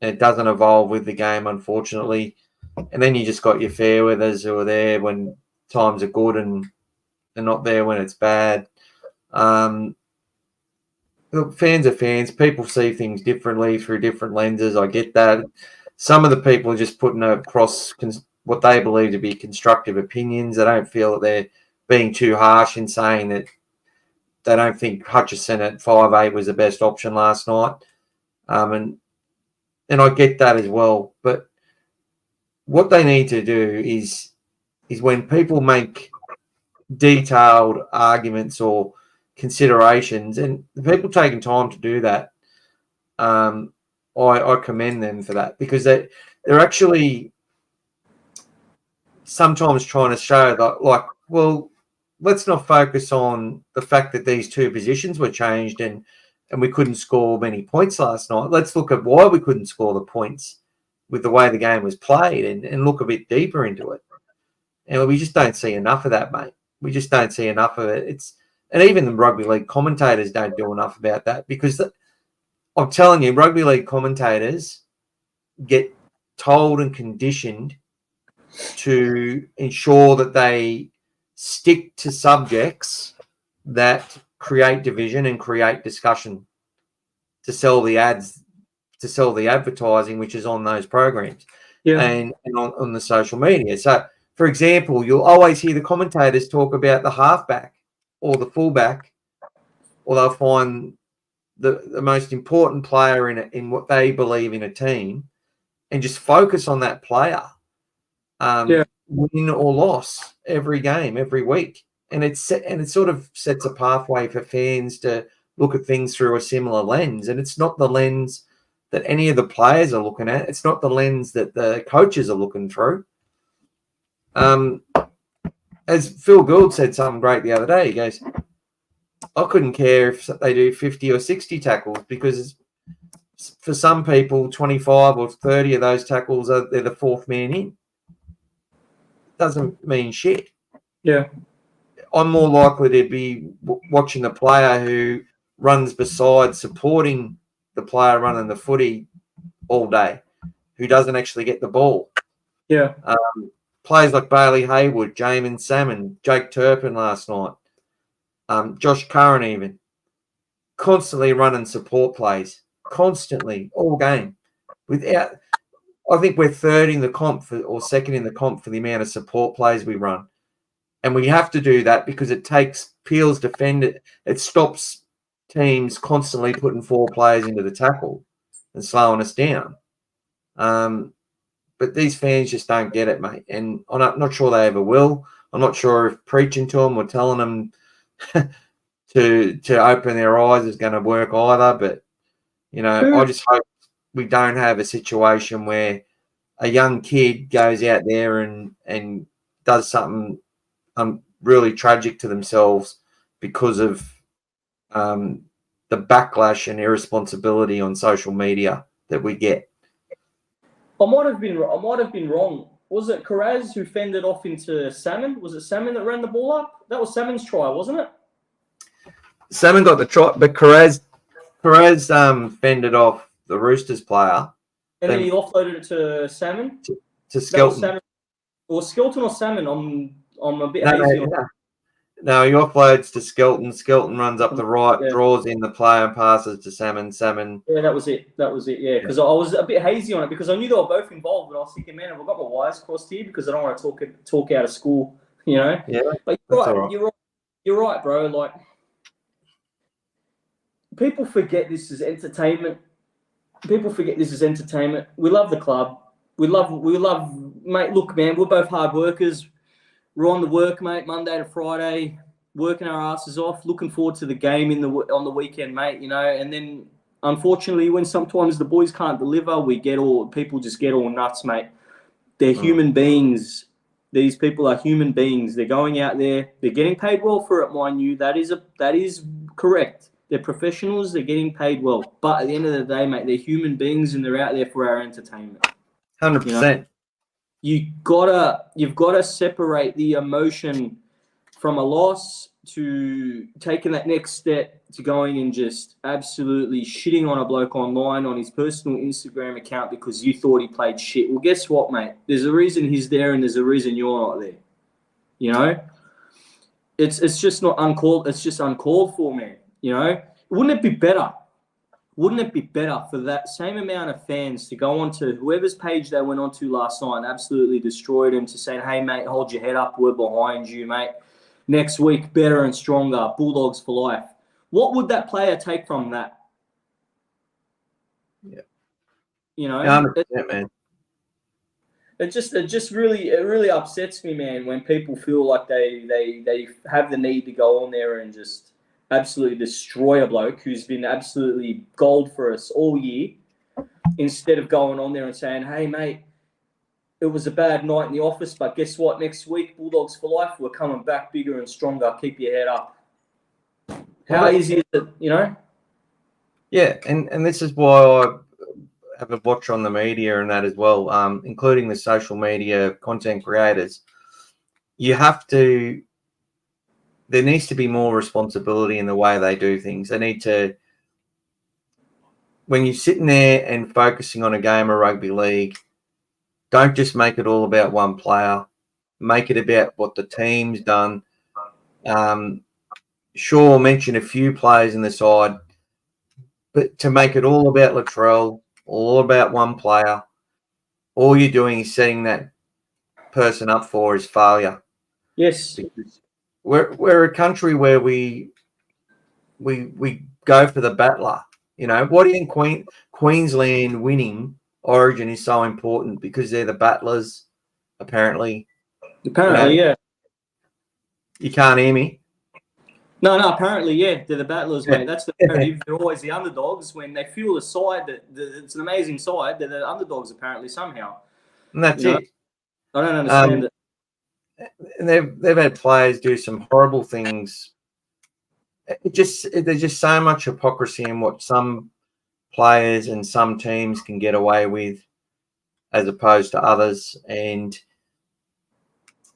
It doesn't evolve with the game, unfortunately. And then you just got your fair weathers who are there when times are good and they're not there when it's bad. Look, fans are fans. People see things differently through different lenses. I get that. Some of the people are just putting across what they believe to be constructive opinions. They don't feel that they're being too harsh in saying that they don't think Hutchison at 5'8" was the best option last night. And I get that as well. But what they need to do is when people make detailed arguments or considerations, and the people taking time to do that, I commend them for that, because they're actually sometimes trying to show that, like, well, let's not focus on the fact that these two positions were changed and we couldn't score many points last night. Let's look at why we couldn't score the points with the way the game was played and look a bit deeper into it. And we just don't see enough of that, mate. We just don't see enough of it. And even the rugby league commentators don't do enough about that, because I'm telling you, rugby league commentators get told and conditioned to ensure that they stick to subjects that create division and create discussion to sell the ads, to sell the advertising, which is on those programs and on the social media. So, for example, you'll always hear the commentators talk about the halfback or the fullback, or they'll find the most important player in what they believe in a team and just focus on that player, win or loss every game, every week. And it sort of sets a pathway for fans to look at things through a similar lens. And it's not the lens that any of the players are looking at. It's not the lens that the coaches are looking through. As Phil Gould said something great the other day, he goes, I couldn't care if they do 50 or 60 tackles, because for some people, 25 or 30 of those tackles, they're the fourth man in. Doesn't mean shit. Yeah. I'm more likely to be watching the player who runs beside, supporting the player running the footy all day, who doesn't actually get the ball. Yeah. Players like Bailey Haywood, Jamin Salmon, Jake Turpin last night, Josh Curran even, constantly running support plays, constantly, all game. I think we're third in the comp or second in the comp for the amount of support plays we run. And we have to do that because it takes Peel's defender. It stops teams constantly putting four players into the tackle and slowing us down. But these fans just don't get it, mate. And I'm not sure they ever will. I'm not sure if preaching to them or telling them to open their eyes is going to work either. But, you know, I just hope we don't have a situation where a young kid goes out there and does something really tragic to themselves because of the backlash and irresponsibility on social media that we get. I might have been wrong. Was it Carraz who fended off into Salmon? Was it Salmon that ran the ball up? That was Salmon's try, wasn't it? Salmon got the try, but Carraz fended off the Roosters player. And then he offloaded it to Salmon? To Skelton. Or Skelton or Salmon? I'm a bit hazy on that. No, he offloads to Skelton. Skelton runs up the right, draws in the player and passes to Salmon. Yeah, that was it. Yeah, because I was a bit hazy on it because I knew they were both involved, and I was thinking, man, have I got my wires crossed here because I don't want to talk out of school, you know? Yeah, but you're right, bro. Like, people forget this is entertainment. We love the club. We love, mate. Look, man, we're both hard workers. We're on the work, mate, Monday to Friday, working our asses off, looking forward to the game on the weekend, mate, you know. And then, unfortunately, when sometimes the boys can't deliver, people just get all nuts, mate. They're human beings. These people are human beings. They're going out there. They're getting paid well for it, mind you. That is correct. They're professionals. They're getting paid well. But at the end of the day, mate, they're human beings and they're out there for our entertainment. 100%. You know? You've got to separate the emotion from a loss to taking that next step to going and just absolutely shitting on a bloke online on his personal Instagram account because you thought he played shit. Well, guess what, mate? There's a reason he's there and there's a reason you're not there. You know? It's just not uncalled. It's just uncalled for, man. You know? Wouldn't it be better? Wouldn't it be better for that same amount of fans to go onto whoever's page they went onto last night and absolutely destroyed him to saying, hey, mate, hold your head up. We're behind you, mate. Next week, better and stronger. Bulldogs for life. What would that player take from that? Yeah. You know? 100%, man. It just really upsets me, man, when people feel like they have the need to go on there and just absolutely destroy a bloke who's been absolutely gold for us all year, instead of going on there and saying, hey, mate, it was a bad night in the office, but guess what? Next week, Bulldogs for life, we're coming back bigger and stronger. Keep your head up. How easy is it, you know? Yeah, and this is why I have a watch on the media and that as well, including the social media content creators. There needs to be more responsibility in the way they do things. They need to, when you're sitting there and focusing on a game of rugby league, don't just make it all about one player. Make it about what the team's done. Sure, mention a few players in the side, but to make it all about Latrell, all about one player, all you're doing is setting that person up for his failure. Yes. Because we're a country where we go for the battler. You know, what in Queensland winning Origin is so important because they're the battlers, apparently. Apparently, yeah. You can't hear me? No, apparently, yeah. They're the battlers, mate. That's the narrative. They're always the underdogs. When they feel a side that it's an amazing side, they're the underdogs, apparently, somehow. And that's it. I don't understand it. And they've had players do some horrible things. There's just so much hypocrisy in what some players and some teams can get away with as opposed to others. And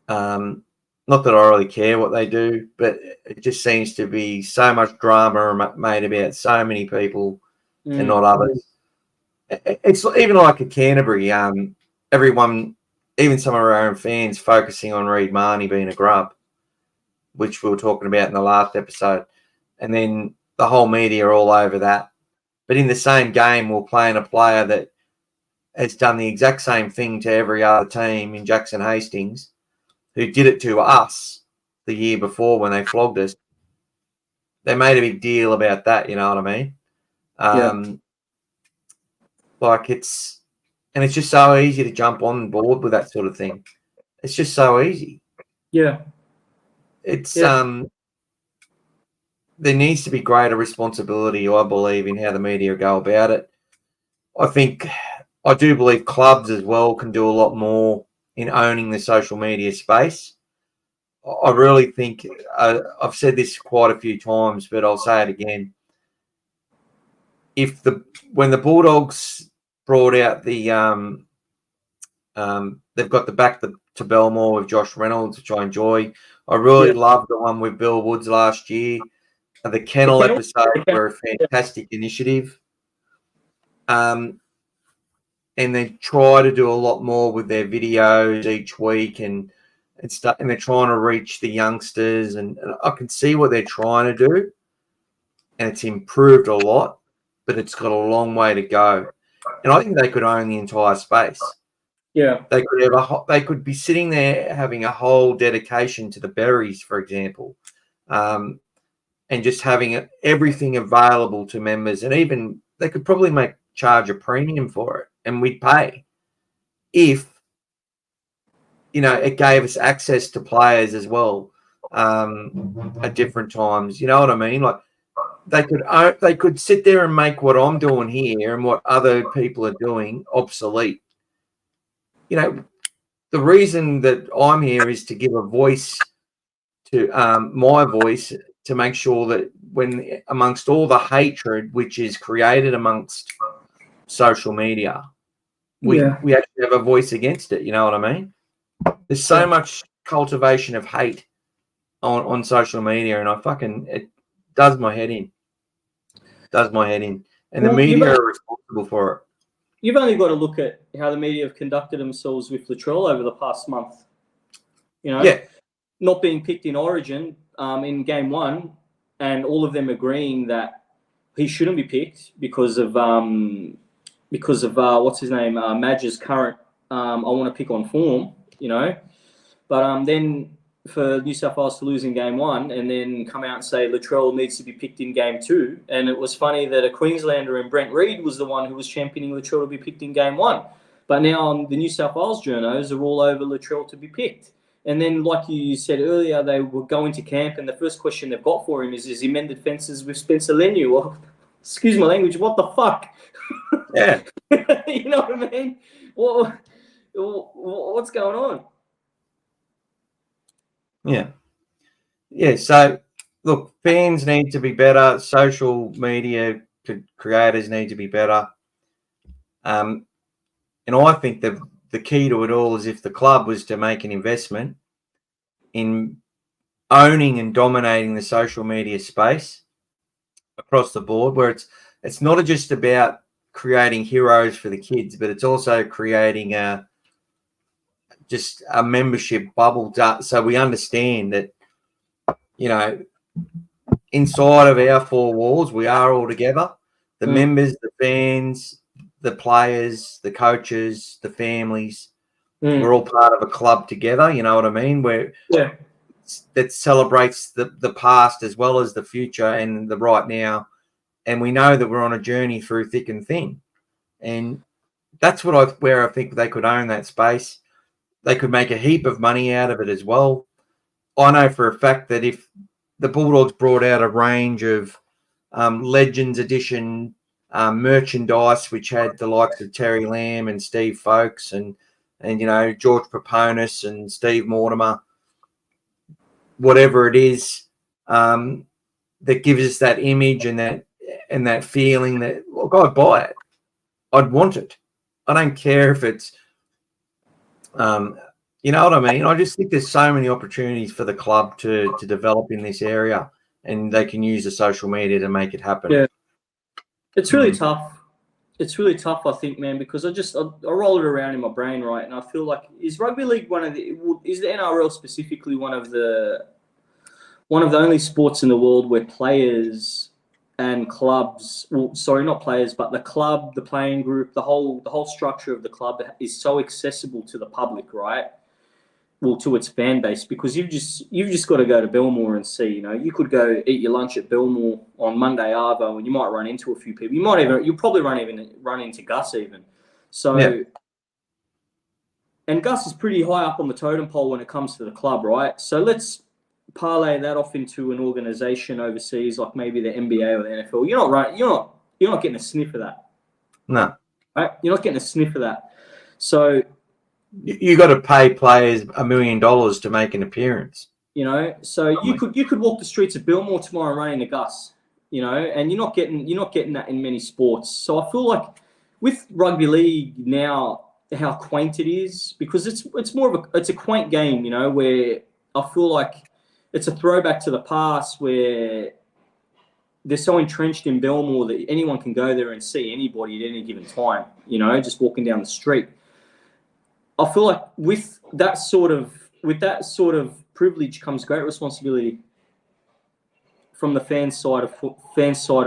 not that I really care what they do, but it just seems to be so much drama made about so many people and not others. It's even like at Canterbury, everyone, even some of our own fans, focusing on Reed Marnie being a grub, which we were talking about in the last episode. And then the whole media are all over that. But in the same game, we're playing a player that has done the exact same thing to every other team in Jackson Hastings, who did it to us the year before when they flogged us. They made a big deal about that, you know what I mean? Like it's just so easy to jump on board with that sort of thing. It's just so easy. Yeah. There needs to be greater responsibility, I believe, in how the media go about it. I do believe clubs as well can do a lot more in owning the social media space. I really think, I've said this quite a few times, but I'll say it again. When the Bulldogs brought out they've got the Back to Belmore with Josh Reynolds, which I enjoy. I really loved the one with Bill Woods last year. The kennel episodes were a fantastic initiative. And they try to do a lot more with their videos each week and stuff, and they're trying to reach the youngsters, and I can see what they're trying to do, and it's improved a lot, but it's got a long way to go. And I think they could own the entire space. Yeah, they could be sitting there having a whole dedication to the berries, for example, and just having everything available to members, and even they could probably charge a premium for it, and we'd pay if it gave us access to players as well at different times. You know what I mean? Like they could sit there and make what I'm doing here and what other people are doing obsolete. The reason that I'm here is to give a voice to my voice, to make sure that when amongst all the hatred which is created amongst social media, we actually have a voice against it. You know what I mean? There's so much cultivation of hate on social media, and it does my head in. does my head in. And the media are responsible for it. You've only got to look at how the media have conducted themselves with Latrell over the past month. Not being picked in Origin in game 1, and all of them agreeing that he shouldn't be picked because of what's his name, Madge's current I want to pick on form, But then for New South Wales to lose in game 1 and then come out and say Latrell needs to be picked in game 2. And it was funny that a Queenslander and Brent Reed was the one who was championing Latrell to be picked in game 1. But now the New South Wales journos are all over Latrell to be picked. And then, like you said earlier, they will go into camp and the first question they've got for him is he mended fences with Spencer Lenui? Well, excuse my language, what the fuck? Yeah. You know what I mean? What's going on? Yeah. So, look, fans need to be better. Social media creators need to be better. And I think the key to it all is if the club was to make an investment in owning and dominating the social media space across the board, where it's not just about creating heroes for the kids, but it's also creating just a membership bubble, so we understand that, inside of our 4 walls, we are all together. The members, the fans, the players, the coaches, the families, we're all part of a club together, you know what I mean? That celebrates the past as well as the future and the right now. And we know that we're on a journey through thick and thin. And that's where I think they could own that space. They could make a heap of money out of it as well. I know for a fact that if the Bulldogs brought out a range of Legends Edition merchandise, which had the likes of Terry Lamb and Steve Folkes and George Proponis and Steve Mortimer, whatever it is, that gives us that image and that feeling that, look, I'd buy it. I'd want it. I don't care if it's, you know what I mean? I just think there's so many opportunities for the club to develop in this area, and they can use the social media to make it happen. Yeah. It's really tough. It's really tough, I think, man, because I roll it around in my brain, right? And I feel like, is rugby league is the NRL specifically one of the only sports in the world where players and clubs, not players, but the club, the playing group, the whole structure of the club is so accessible to the public, right? Well, to its fan base, because you've just got to go to Belmore and see. You could go eat your lunch at Belmore on Monday Arvo, and you might run into a few people. You'll probably run into Gus even. So, yeah. And Gus is pretty high up on the totem pole when it comes to the club, right? So let's parlay that off into an organization overseas, like maybe the NBA or the NFL. You're not getting a sniff of that. No, right? You're not getting a sniff of that. So. You got to pay players $1 million to make an appearance. So you could walk the streets of Belmore tomorrow running to Gus, and you're not getting that in many sports. So I feel like with rugby league now, how quaint it is, because it's more of a quaint game, where I feel like it's a throwback to the past where they're so entrenched in Belmore that anyone can go there and see anybody at any given time, just walking down the street. I feel like with that sort of privilege comes great responsibility from the fan side of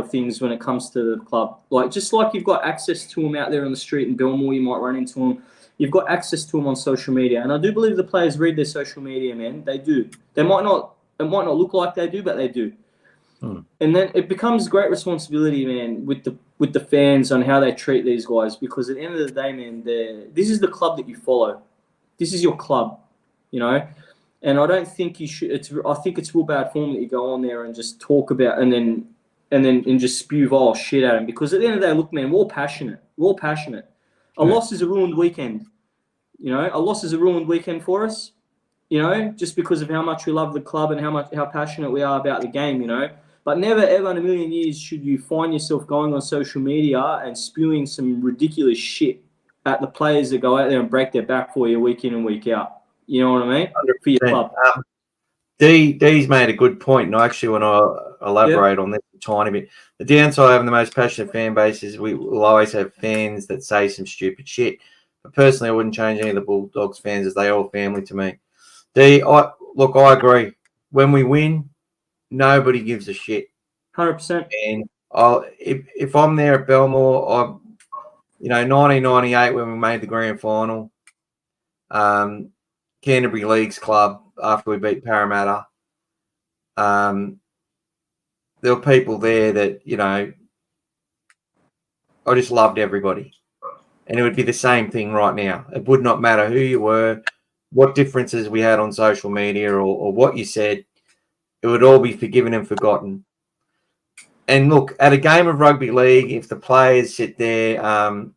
things when it comes to the club. Just like you've got access to them out there on the street in Belmore, you might run into them. You've got access to them on social media, and I do believe the players read their social media, man. They do. It might not look like they do, but they do. And then it becomes great responsibility, man, with the fans on how they treat these guys, because at the end of the day, man, this is the club that you follow. This is your club, And I don't think you should. I think it's real bad form that you go on there and just talk about and just spew vile shit at them, because at the end of the day, look, man, we're all passionate. A loss is a ruined weekend. A loss is a ruined weekend for us. Just because of how much we love the club and how passionate we are about the game. But never, ever in a million years should you find yourself going on social media and spewing some ridiculous shit at the players that go out there and break their back for you week in and week out. You know what I mean? 100%. For your club. Dee's made a good point, and I actually want to elaborate on this tiny bit. The downside of having the most passionate fan base is we will always have fans that say some stupid shit. But personally, I wouldn't change any of the Bulldogs fans, as they all family to me. Look, I agree. When we win, nobody gives a shit. 100%. And if I'm there at Belmore, 1998 when we made the grand final, Canterbury Leagues Club after we beat Parramatta, there were people there that, I just loved everybody. And it would be the same thing right now. It would not matter who you were, what differences we had on social media or what you said. It would all be forgiven and forgotten. And look, at a game of rugby league, if the players sit there and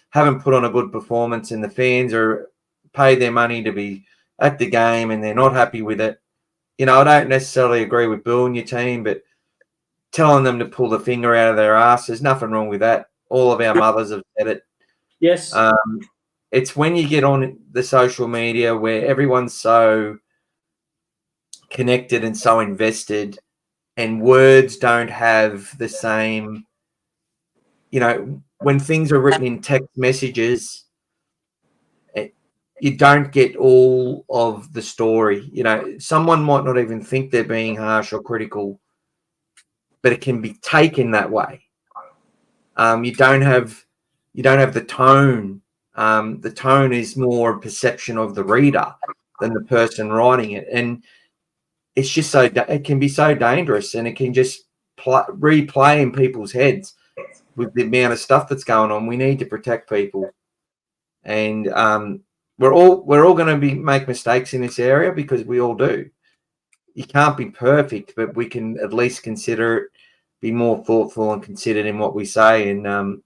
haven't put on a good performance and the fans are paid their money to be at the game and they're not happy with it, I don't necessarily agree with booing your team, but telling them to pull the finger out of their ass, there's nothing wrong with that. All of our mothers have said it. Yes. It's when you get on the social media where everyone's so connected and so invested, and words don't have the same, when things are written in text messages, you don't get all of the story. Someone might not even think they're being harsh or critical, but it can be taken that way. You don't have the tone. The tone is more a perception of the reader than the person writing it, and it's just it can be so dangerous, and it can just replay in people's heads with the amount of stuff that's going on. We need to protect people, and we're all going to make mistakes in this area because we all do. You can't be perfect, but we can at least consider it, be more thoughtful and considered in what we say. And I'm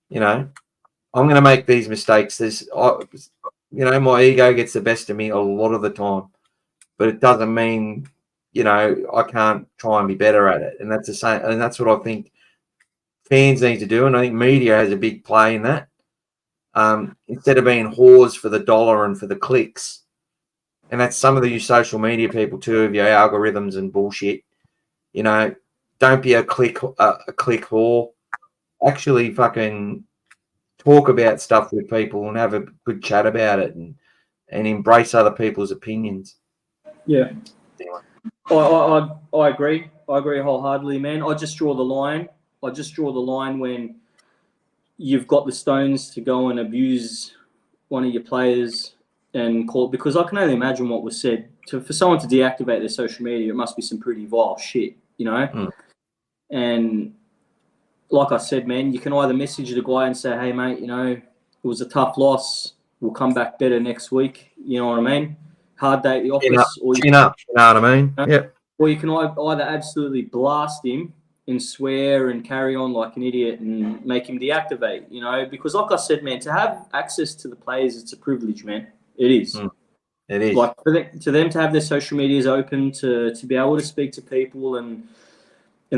going to make these mistakes. My ego gets the best of me a lot of the time, but it doesn't mean I can't try and be better at it. And that's the same, and that's what I think fans need to do, and I think media has a big play in that. Instead of being whores for the dollar and for the clicks, and that's some of the social media people too, of your algorithms and bullshit. Don't be a click whore. Actually, fucking talk about stuff with people and have a good chat about it, and embrace other people's opinions. Yeah, I agree. I agree wholeheartedly, man. I just draw the line. When you've got the stones to go and abuse one of your players and call it, because I can only imagine what was said. For someone to deactivate their social media, it must be some pretty vile shit, And like I said, man, you can either message the guy and say, hey, mate, it was a tough loss. We'll come back better next week. You know what I mean? Hard day at the office. Chin up, you know what I mean? Yeah. Or you can either absolutely blast him and swear and carry on like an idiot and make him deactivate, because like I said, man, to have access to the players, it's a privilege, man. It is. It is. Like to them to have their social medias open, to be able to speak to people and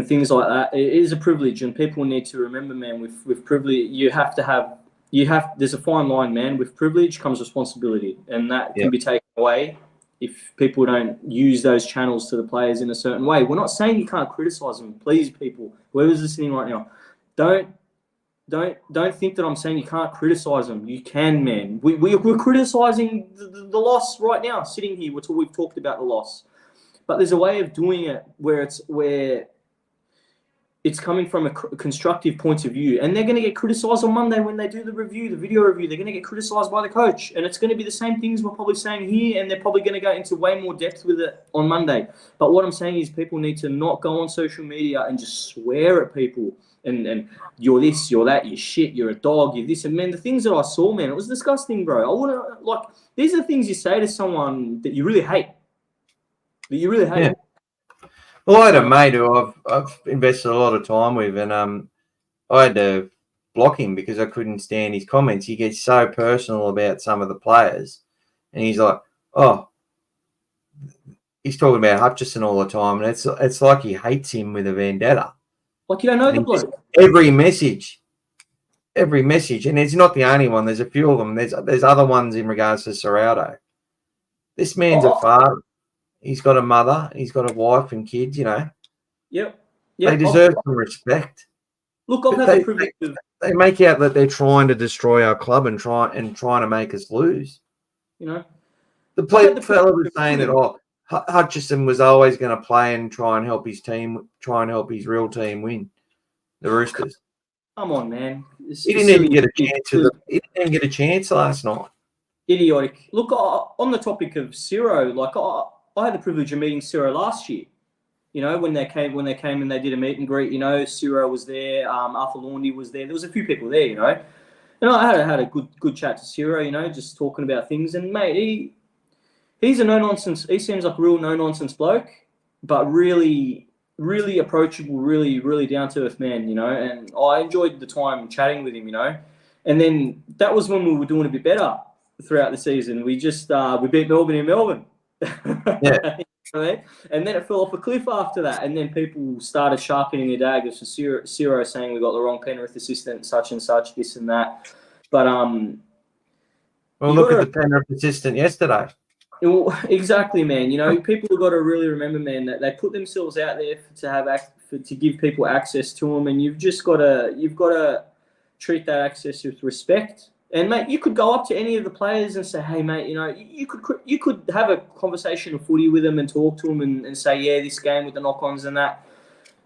things like that, it is a privilege, and people need to remember, man, with privilege, there's a fine line, man. With privilege comes responsibility, and that can be taken away if people don't use those channels to the players in a certain way. We're not saying you can't criticize them. Please, people, whoever's listening right now, don't think that I'm saying you can't criticize them. You can, man. We're criticizing the loss right now, sitting here. We've talked about the loss, but there's a way of doing it where it's coming from a constructive point of view, and they're going to get criticised on Monday when they do the video review. They're going to get criticised by the coach, and it's going to be the same things we're probably saying here, and they're probably going to go into way more depth with it on Monday. But what I'm saying is people need to not go on social media and just swear at people and you're this, you're that, you're shit, you're a dog, you're this. And, man, the things that I saw, man, it was disgusting, bro. I wouldn't, these are the things you say to someone that you really hate. Yeah. Well, I had a mate who I've invested a lot of time with, and I had to block him because I couldn't stand his comments. He gets so personal about some of the players, and he's like, he's talking about Hutchison all the time, and it's like he hates him with a vendetta. Like you don't know the bloke. Every message, and it's not the only one. There's a few of them. There's other ones in regards to Serraldo. This man's a father. He's got a mother. He's got a wife and kids, Yep. They deserve some respect. Look, I've had the privilege of... They make out that they're trying to destroy our club and trying to make us lose. You know, the fella was saying that Hutchison was always going to play and try and help his team, try and help his real team win, the Roosters. Come on, man. He didn't even get a chance. He didn't even get a chance last night. Idiotic. Look, on the topic of Ciro, like I had the privilege of meeting Ciro last year. You know, when they came and they did a meet and greet, you know, Ciro was there, Arthur Laundy was there. There was a few people there, you know. And I had a good chat to Ciro, you know, just talking about things. And, mate, he's a no-nonsense. He seems like a real no-nonsense bloke, but really, really approachable, really, really down-to-earth man, you know. And I enjoyed the time chatting with him, you know. And then that was when we were doing a bit better throughout the season. We just we beat Melbourne in Melbourne. Yeah. Right? And then it fell off a cliff after that, and then people started sharpening their daggers for Ciro saying we got the wrong Penrith assistant, such and such, this and that. But well, look at the Penrith assistant yesterday. Exactly, man. You know, people have got to really remember, man, that they put themselves out there to give people access to them, and you've got to treat that access with respect. And, mate, you could go up to any of the players and say, hey, mate, you know, you could have a conversation of footy with them and talk to them and say, yeah, this game with the knock-ons and that.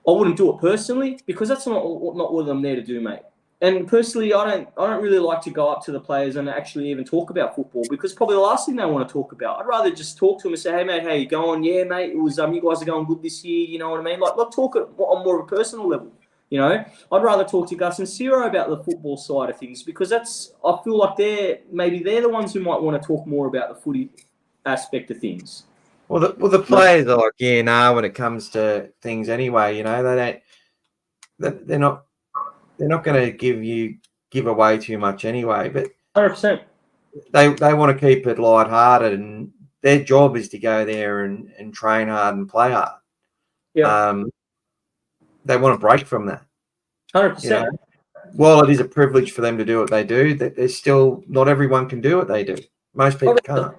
I wouldn't do it personally because that's not what I'm there to do, mate. And personally, I don't really like to go up to the players and actually even talk about football because probably the last thing they want to talk about. I'd rather just talk to them and say, hey, mate, how you going? Yeah, mate, it was you guys are going good this year. You know what I mean? Like talk on more of a personal level. You know, I'd rather talk to Gus and Ciro about the football side of things because I feel like they're the ones who might want to talk more about the footy aspect of things. Well, the players are like, yeah, no, when it comes to things anyway, you know, they're not going to give away too much anyway. But 100%, they want to keep it lighthearted, and their job is to go there and train hard and play hard. Yeah. They want to break from that. 100%. You know? While it is a privilege for them to do what they do, that there's still not everyone can do what they do. Most people can't.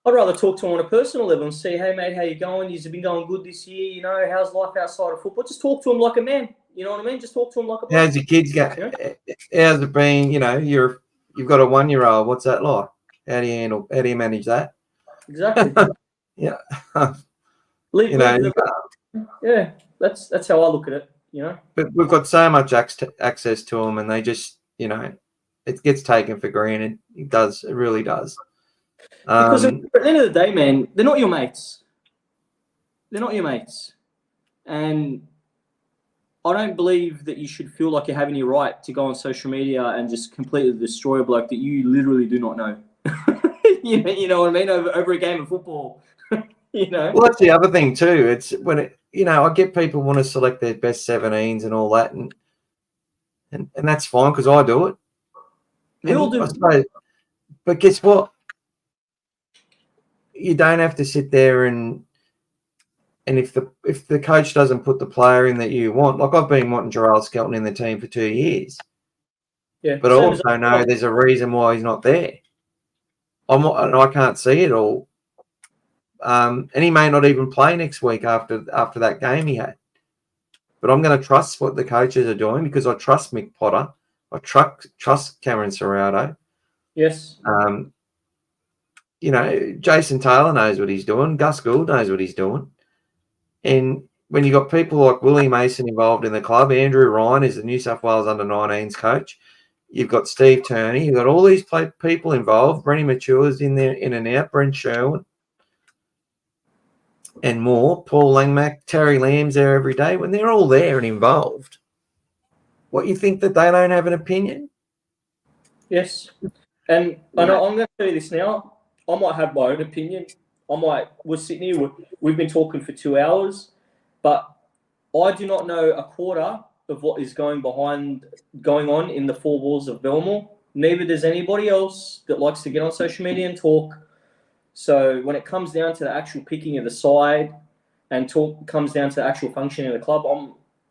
I'd rather talk to them on a personal level and say, hey, mate, how you going? You've been going good this year. You know, how's life outside of football? Just talk to them like a man. You know what I mean? Just talk to them like a man. How's your kids going? You know? How's it been? You know, you've got a 1-year-old. What's that like? How do you manage that? Exactly. Yeah. Yeah, that's how I look at it, you know. But we've got so much access to them, and they just, you know, it gets taken for granted. It really does. Because at the end of the day, man, they're not your mates. They're not your mates. And I don't believe that you should feel like you have any right to go on social media and just completely destroy a bloke that you literally do not know. You know what I mean? Over a game of football. You know. Well, that's the other thing too. It's when I get people want to select their best 17s and all that, and that's fine because I do it. We all do. I suppose, but guess what? You don't have to sit there and if the coach doesn't put the player in that you want, like I've been wanting Jarrell Skelton in the team for 2 years. Yeah, but I also know there's a reason why he's not there. And I can't see it all. And he may not even play next week after that game he had. But I'm going to trust what the coaches are doing because I trust Mick Potter. I trust Cameron Serrato. Yes. You know, Jason Taylor knows what he's doing. Gus Gould knows what he's doing. And when you got people like Willie Mason involved in the club, Andrew Ryan is the New South Wales under-19s coach. You've got Steve Turney. You've got all these people involved. Brenny Mature's in there, in and out. Brent Sherwin. And more. Paul Langmack, Terry Lamb's there every day. When they're all there and involved, what, you think that they don't have an opinion? Yes. And I'm going to tell you this now. I might have my own opinion. We're sitting here, we've been talking for 2 hours, but I do not know a quarter of what is going on in the four walls of Belmore. Neither does anybody else that likes to get on social media and talk. So when it comes down to the actual picking of the side and comes down to the actual functioning of the club,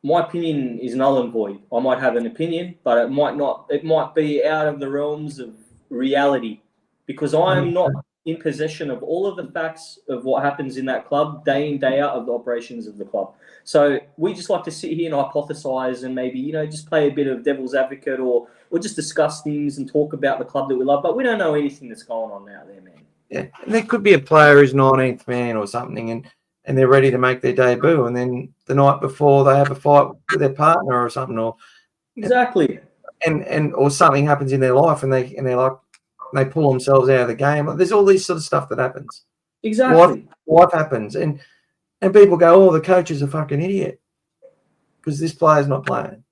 my opinion is null and void. I might have an opinion, but it might not. It might be out of the realms of reality because I'm not in possession of all of the facts of what happens in that club day in, day out of the operations of the club. So we just like to sit here and hypothesize and maybe, you know, just play a bit of devil's advocate or just discuss things and talk about the club that we love. But we don't know anything that's going on out there, man. Yeah, and there could be a player who's 19th man or something, and they're ready to make their debut, and then the night before they have a fight with their partner or something, or exactly, and or something happens in their life, and they're like they pull themselves out of the game. Like, there's all this sort of stuff that happens. Exactly, life happens, and people go, "Oh, the coach is a fucking idiot because this player's not playing."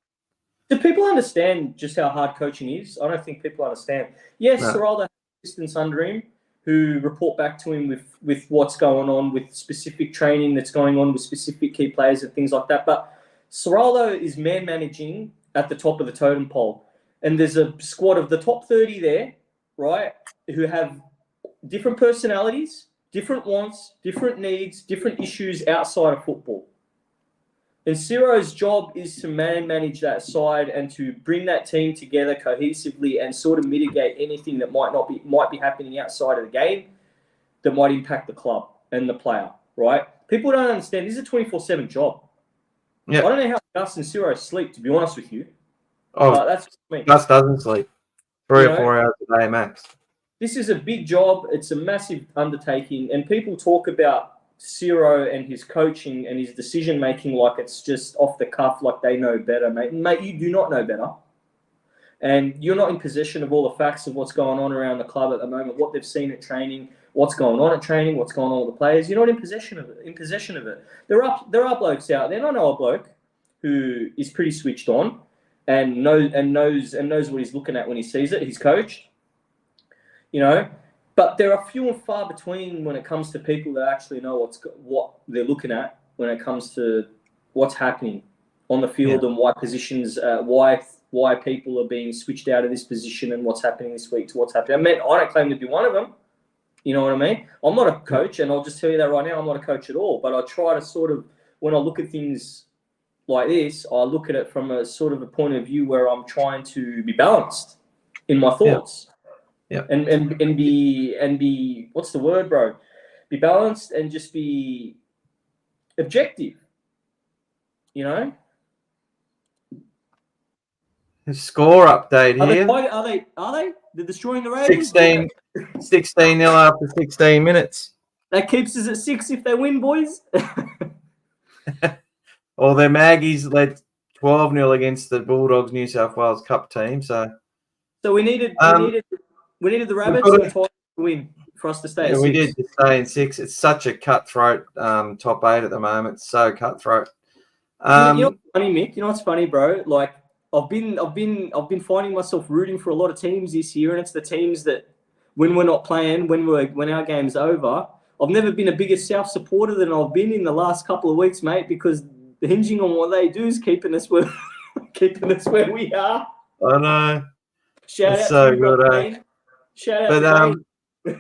Do people understand just how hard coaching is? I don't think people understand. Yes, No. Serraldo has assistants under him who report back to him with what's going on, with specific training that's going on with specific key players and things like that. But Serraldo is man managing at the top of the totem pole. And there's a squad of the top 30 there, right, who have different personalities, different wants, different needs, different issues outside of football. And Ciro's job is to manage that side and to bring that team together cohesively and sort of mitigate anything that might be happening outside of the game that might impact the club and the player, right? People don't understand. This is a 24/7 job. Yeah. I don't know how Gus and Ciro sleep, to be honest with you. Oh, that's me. Gus doesn't sleep. 3 or 4 hours a day max. This is a big job. It's a massive undertaking, and people talk about Ciro and his coaching and his decision making like it's just off the cuff, like they know better, mate. Mate, you do not know better, and you're not in possession of all the facts of what's going on around the club at the moment, what they've seen at training, what's going on at training, what's going on with the players. You're not in possession of it. There are blokes out there. I know a bloke who is pretty switched on and knows what he's looking at when he sees it. He's coached, you know. But there are few and far between when it comes to people that actually know what they're looking at when it comes to what's happening on the field and why positions, why people are being switched out of this position and what's happening this week to what's happening. I mean, I don't claim to be one of them. You know what I mean? I'm not a coach, and I'll just tell you that right now. I'm not a coach at all. But I try to sort of, when I look at things like this, I look at it from a sort of a point of view where I'm trying to be balanced in my thoughts. Yeah. And be what's the word, bro? Be balanced and just be objective. You know? The score update here. Are they? They're destroying the ratings? 16-0 after 16 minutes. That keeps us at 6 if they win, boys. Well, the Maggies led 12-0 against the Bulldogs New South Wales Cup team. So we needed the Rabbits and the Tigers to win for us to stay at 6. We did to stay in 6. It's such a cutthroat top 8 at the moment. It's so cutthroat. You know what's funny, Mick? You know what's funny, bro? Like I've been finding myself rooting for a lot of teams this year, and it's the teams that when we're not playing, when our game's over, I've never been a bigger South supporter than I've been in the last couple of weeks, mate, because hinging on what they do is keeping us where we are. I know. Shout out so to good, Dane. Shout out to Dane.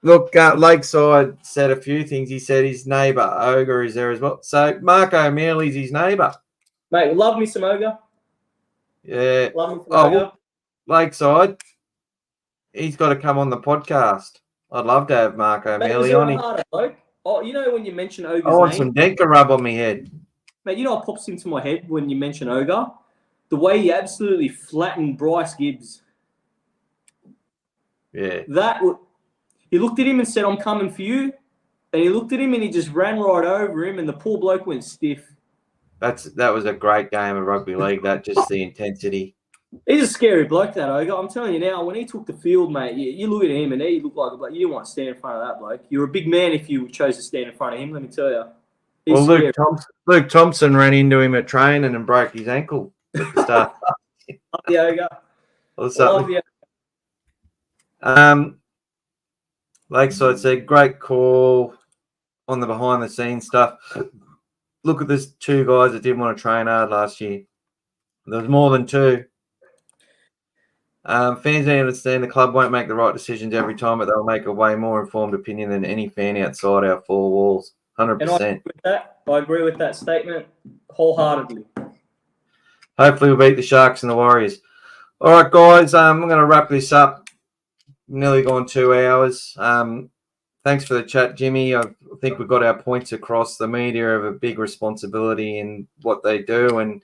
Look, Lakeside said a few things. He said his neighbour, Ogre, is there as well. So Mark O'Mealy's his neighbour. Mate, love me some Ogre. Yeah. Love me some Ogre. Well, Lakeside, he's got to come on the podcast. I'd love to have Mark O'Mealy on. Oh, you know when you mention Ogre's I want name, some Denker rub on my head. Mate, you know what pops into my head when you mention Ogre? The way he absolutely flattened Bryce Gibbs. Yeah. He looked at him and said, "I'm coming for you." And he looked at him and he just ran right over him, and the poor bloke went stiff. That was a great game of rugby league. That just the intensity. He's a scary bloke, that Ogre. I'm telling you now, when he took the field, mate, you look at him and he looked like a bloke. You didn't want to stand in front of that bloke. You're a big man if you chose to stand in front of him, let me tell you. Well, Luke Thompson ran into him at training and broke his ankle at the start. Up the Ogre. Lakeside said, great call on the behind-the-scenes stuff. Look at this 2 guys that didn't want to train hard last year. There was more than 2. Fans don't understand the club won't make the right decisions every time, but they'll make a way more informed opinion than any fan outside our 4 walls. 100%. I agree with that statement wholeheartedly. Hopefully we'll beat the Sharks and the Warriors. All right, guys, I'm going to wrap this up. nearly gone 2 hours. Thanks for the chat, Jimmy. I think we've got our points across. The media have a big responsibility in what they do, and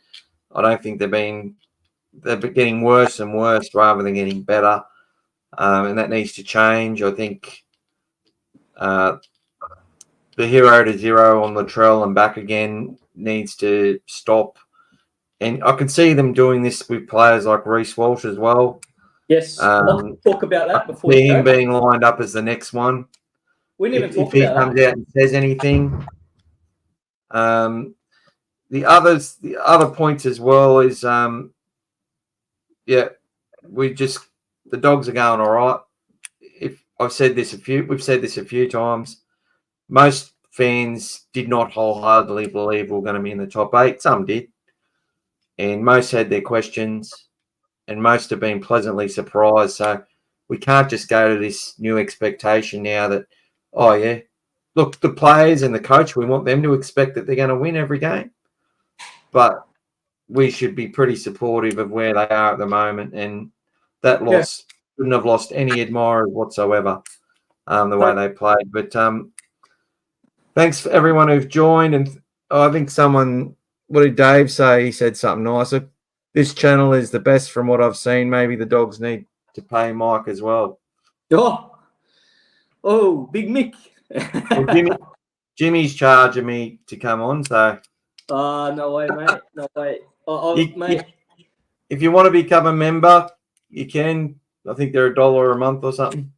I don't think they're getting worse and worse rather than getting better, and that needs to change. I think the 0 to 0 on Latrell and back again needs to stop. And I can see them doing this with players like Reece Walsh as well. Yes, let's talk about that before see him being lined up as the next one. We didn't even talk if about he comes out and says anything. The other points as well is the dogs are going all right. We've said this a few times. Most fans did not wholeheartedly believe we were going to be in the top 8. Some did, and most had their questions, and most have been pleasantly surprised. So we can't just go to this new expectation now that, oh yeah, look, the players and the coach, we want them to expect that they're going to win every game, but we should be pretty supportive of where they are at the moment, and that loss shouldn't have lost any admirers whatsoever, the way they played. But thanks for everyone who've joined, and I think what did Dave say? He said something nice. This channel is the best from what I've seen. Maybe the dogs need to pay Mike as well. Oh, Big Mick. Well, Jimmy's charging me to come on, so. No way, mate. No way. Mate. If you want to become a member, you can. I think they're $1 a month or something.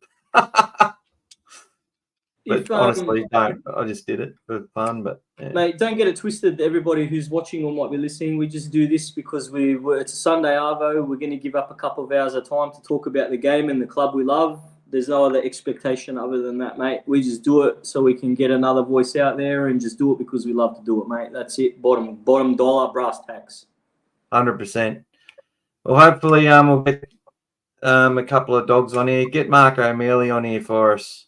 But honestly, don't. I just did it for fun. But yeah. Mate, don't get it twisted. Everybody who's watching or might be listening, we just do this because it's a Sunday arvo. We're going to give up a couple of hours of time to talk about the game and the club we love. There's no other expectation other than that, mate. We just do it so we can get another voice out there, and just do it because we love to do it, mate. That's it. Bottom dollar, brass tacks. 100%. Well, hopefully, we'll get a couple of dogs on here. Get Mark O'Mealy on here for us.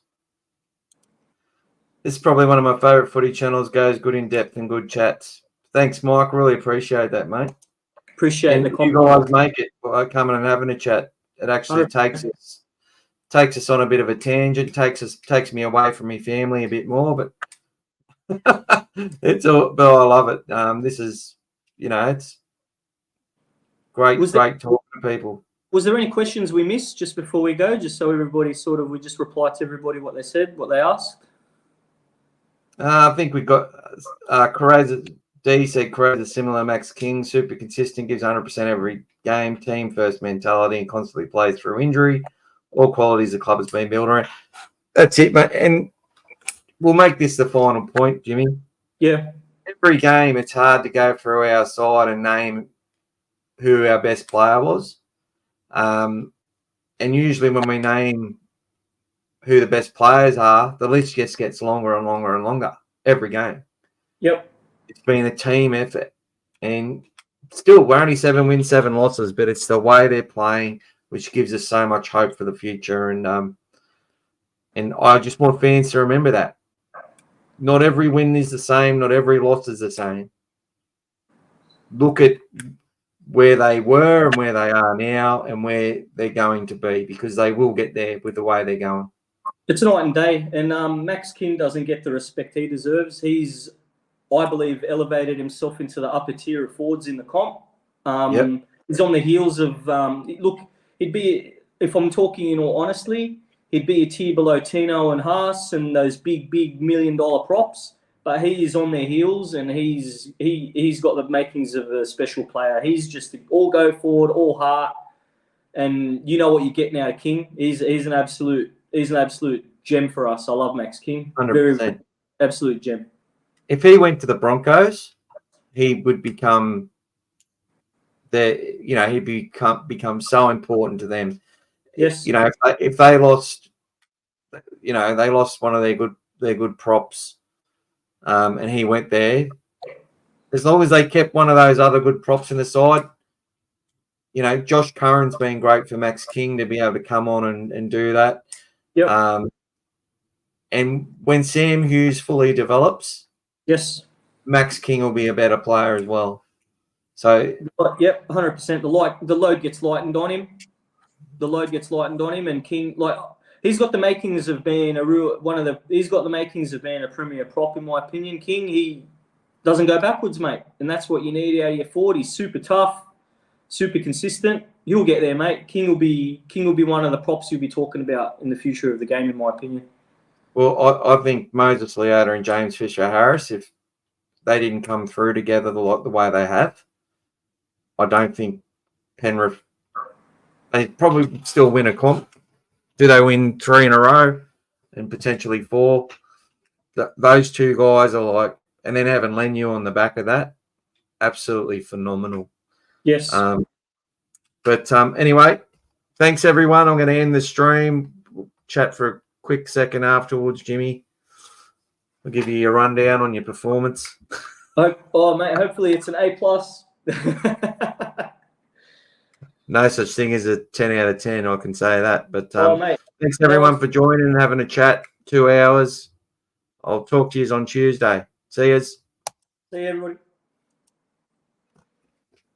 This is probably one of my favourite footy channels. Goes good in depth and good chats. Thanks, Mike. Really appreciate that, mate. Appreciate the comment. You guys make it by coming and having a chat. It actually takes us on a bit of a tangent. Takes me away from my family a bit more, but it's all. But I love it. This is, it's great talking to people. Was there any questions we missed just before we go? Just so everybody we just reply to everybody what they said, what they asked. I think we got D said Carreza similar. Max King, super consistent, gives 100% every game, team first mentality, and constantly plays through injury. All qualities the club has been built around. That's it, mate. And we'll make this the final point, Jimmy. Yeah. Every game, it's hard to go through our side and name who our best player was. And usually when we name who the best players are, the list just gets longer and longer and longer every game. Yep. It's been a team effort. And still, we're only 7 wins, 7 losses, but it's the way they're playing which gives us so much hope for the future. And I just want fans to remember that. Not every win is the same. Not every loss is the same. Look at where they were and where they are now and where they're going to be, because they will get there with the way they're going. It's night and day. And Max King doesn't get the respect he deserves. He's, I believe, elevated himself into the upper tier of forwards in the comp. He's on the heels of, he'd be, if I'm talking in all honesty, he'd be a tier below Tino and Haas and those big $1 million props. But he is on their heels, and he's got the makings of a special player. He's just all go forward, all heart, and you know what you're getting out of King. He's an absolute gem for us. I love Max King. 100%. Very absolute gem. If he went to the Broncos, he would become he'd become so important to them. Yes. If they lost, they lost one of their good props, and he went there. As long as they kept one of those other good props in the side, Josh Curran's been great for Max King to be able to come on and do that. Yep. And when Sam Hughes fully develops, yes, Max King will be a better player as well. So, yep, 100%. The load gets lightened on him. the load gets lightened on him, and King, like, he's got the makings of being he's got the makings of being a premier prop, in my opinion. King, he doesn't go backwards, mate, and that's what you need out of your forward. He's super tough, super consistent. He'll get there, mate. King will be one of the props you'll be talking about in the future of the game, in my opinion. Well, I think Moses Leota and James Fisher-Harris, if they didn't come through together the way they have, I don't think Penrith, they probably still win a comp. Do they win 3 in a row and potentially 4? Those two guys are like, and then having Lenui on the back of that, absolutely phenomenal. Yes. But anyway, thanks everyone. I'm going to end the stream. We'll chat for a quick second afterwards, Jimmy. I'll give you a rundown on your performance. Oh, mate, hopefully it's an A+. No such thing as a 10 out of 10, I can say that. But mate, thanks everyone for joining and having a chat. 2 hours. I'll talk to you on Tuesday. See yous. See you, everybody.